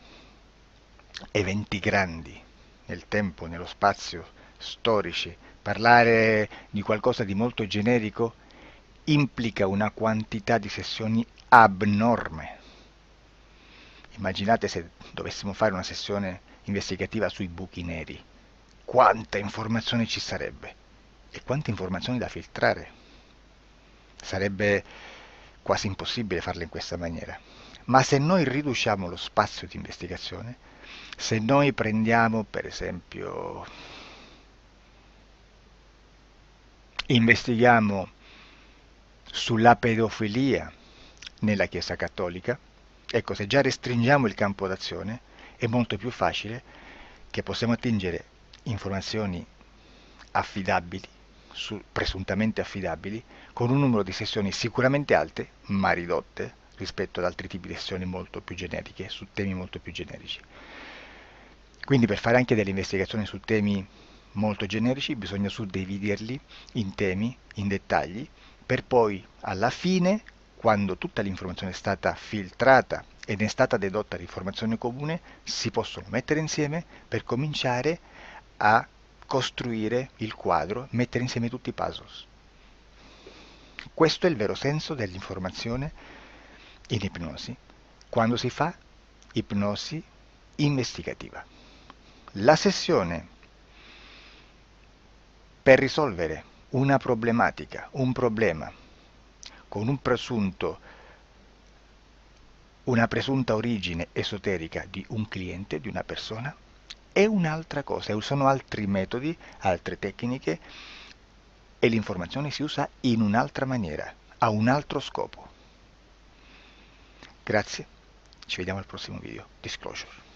eventi grandi nel tempo, nello spazio, storici, parlare di qualcosa di molto generico implica una quantità di sessioni abnorme. Immaginate se dovessimo fare una sessione investigativa sui buchi neri, quanta informazione ci sarebbe e quante informazioni da filtrare. Sarebbe quasi impossibile farlo in questa maniera. Ma se noi riduciamo lo spazio di investigazione, se noi prendiamo per esempio, investighiamo sulla pedofilia nella Chiesa Cattolica, ecco, se già restringiamo il campo d'azione è molto più facile che possiamo attingere informazioni affidabili, presuntamente affidabili, con un numero di sessioni sicuramente alte, ma ridotte rispetto ad altri tipi di sessioni molto più generiche, su temi molto più generici. Quindi per fare anche delle investigazioni su temi molto generici bisogna suddividerli in temi, in dettagli, per poi alla fine, quando tutta l'informazione è stata filtrata ed è stata dedotta l'informazione comune, si possono mettere insieme per cominciare a costruire il quadro, mettere insieme tutti i puzzles. Questo è il vero senso dell'informazione in ipnosi, quando si fa ipnosi investigativa. La sessione per risolvere una problematica, un problema, con una presunta origine esoterica di un cliente, di una persona, è un'altra cosa, sono altri metodi, altre tecniche e l'informazione si usa in un'altra maniera, ha un altro scopo. Grazie, ci vediamo al prossimo video. Disclosure.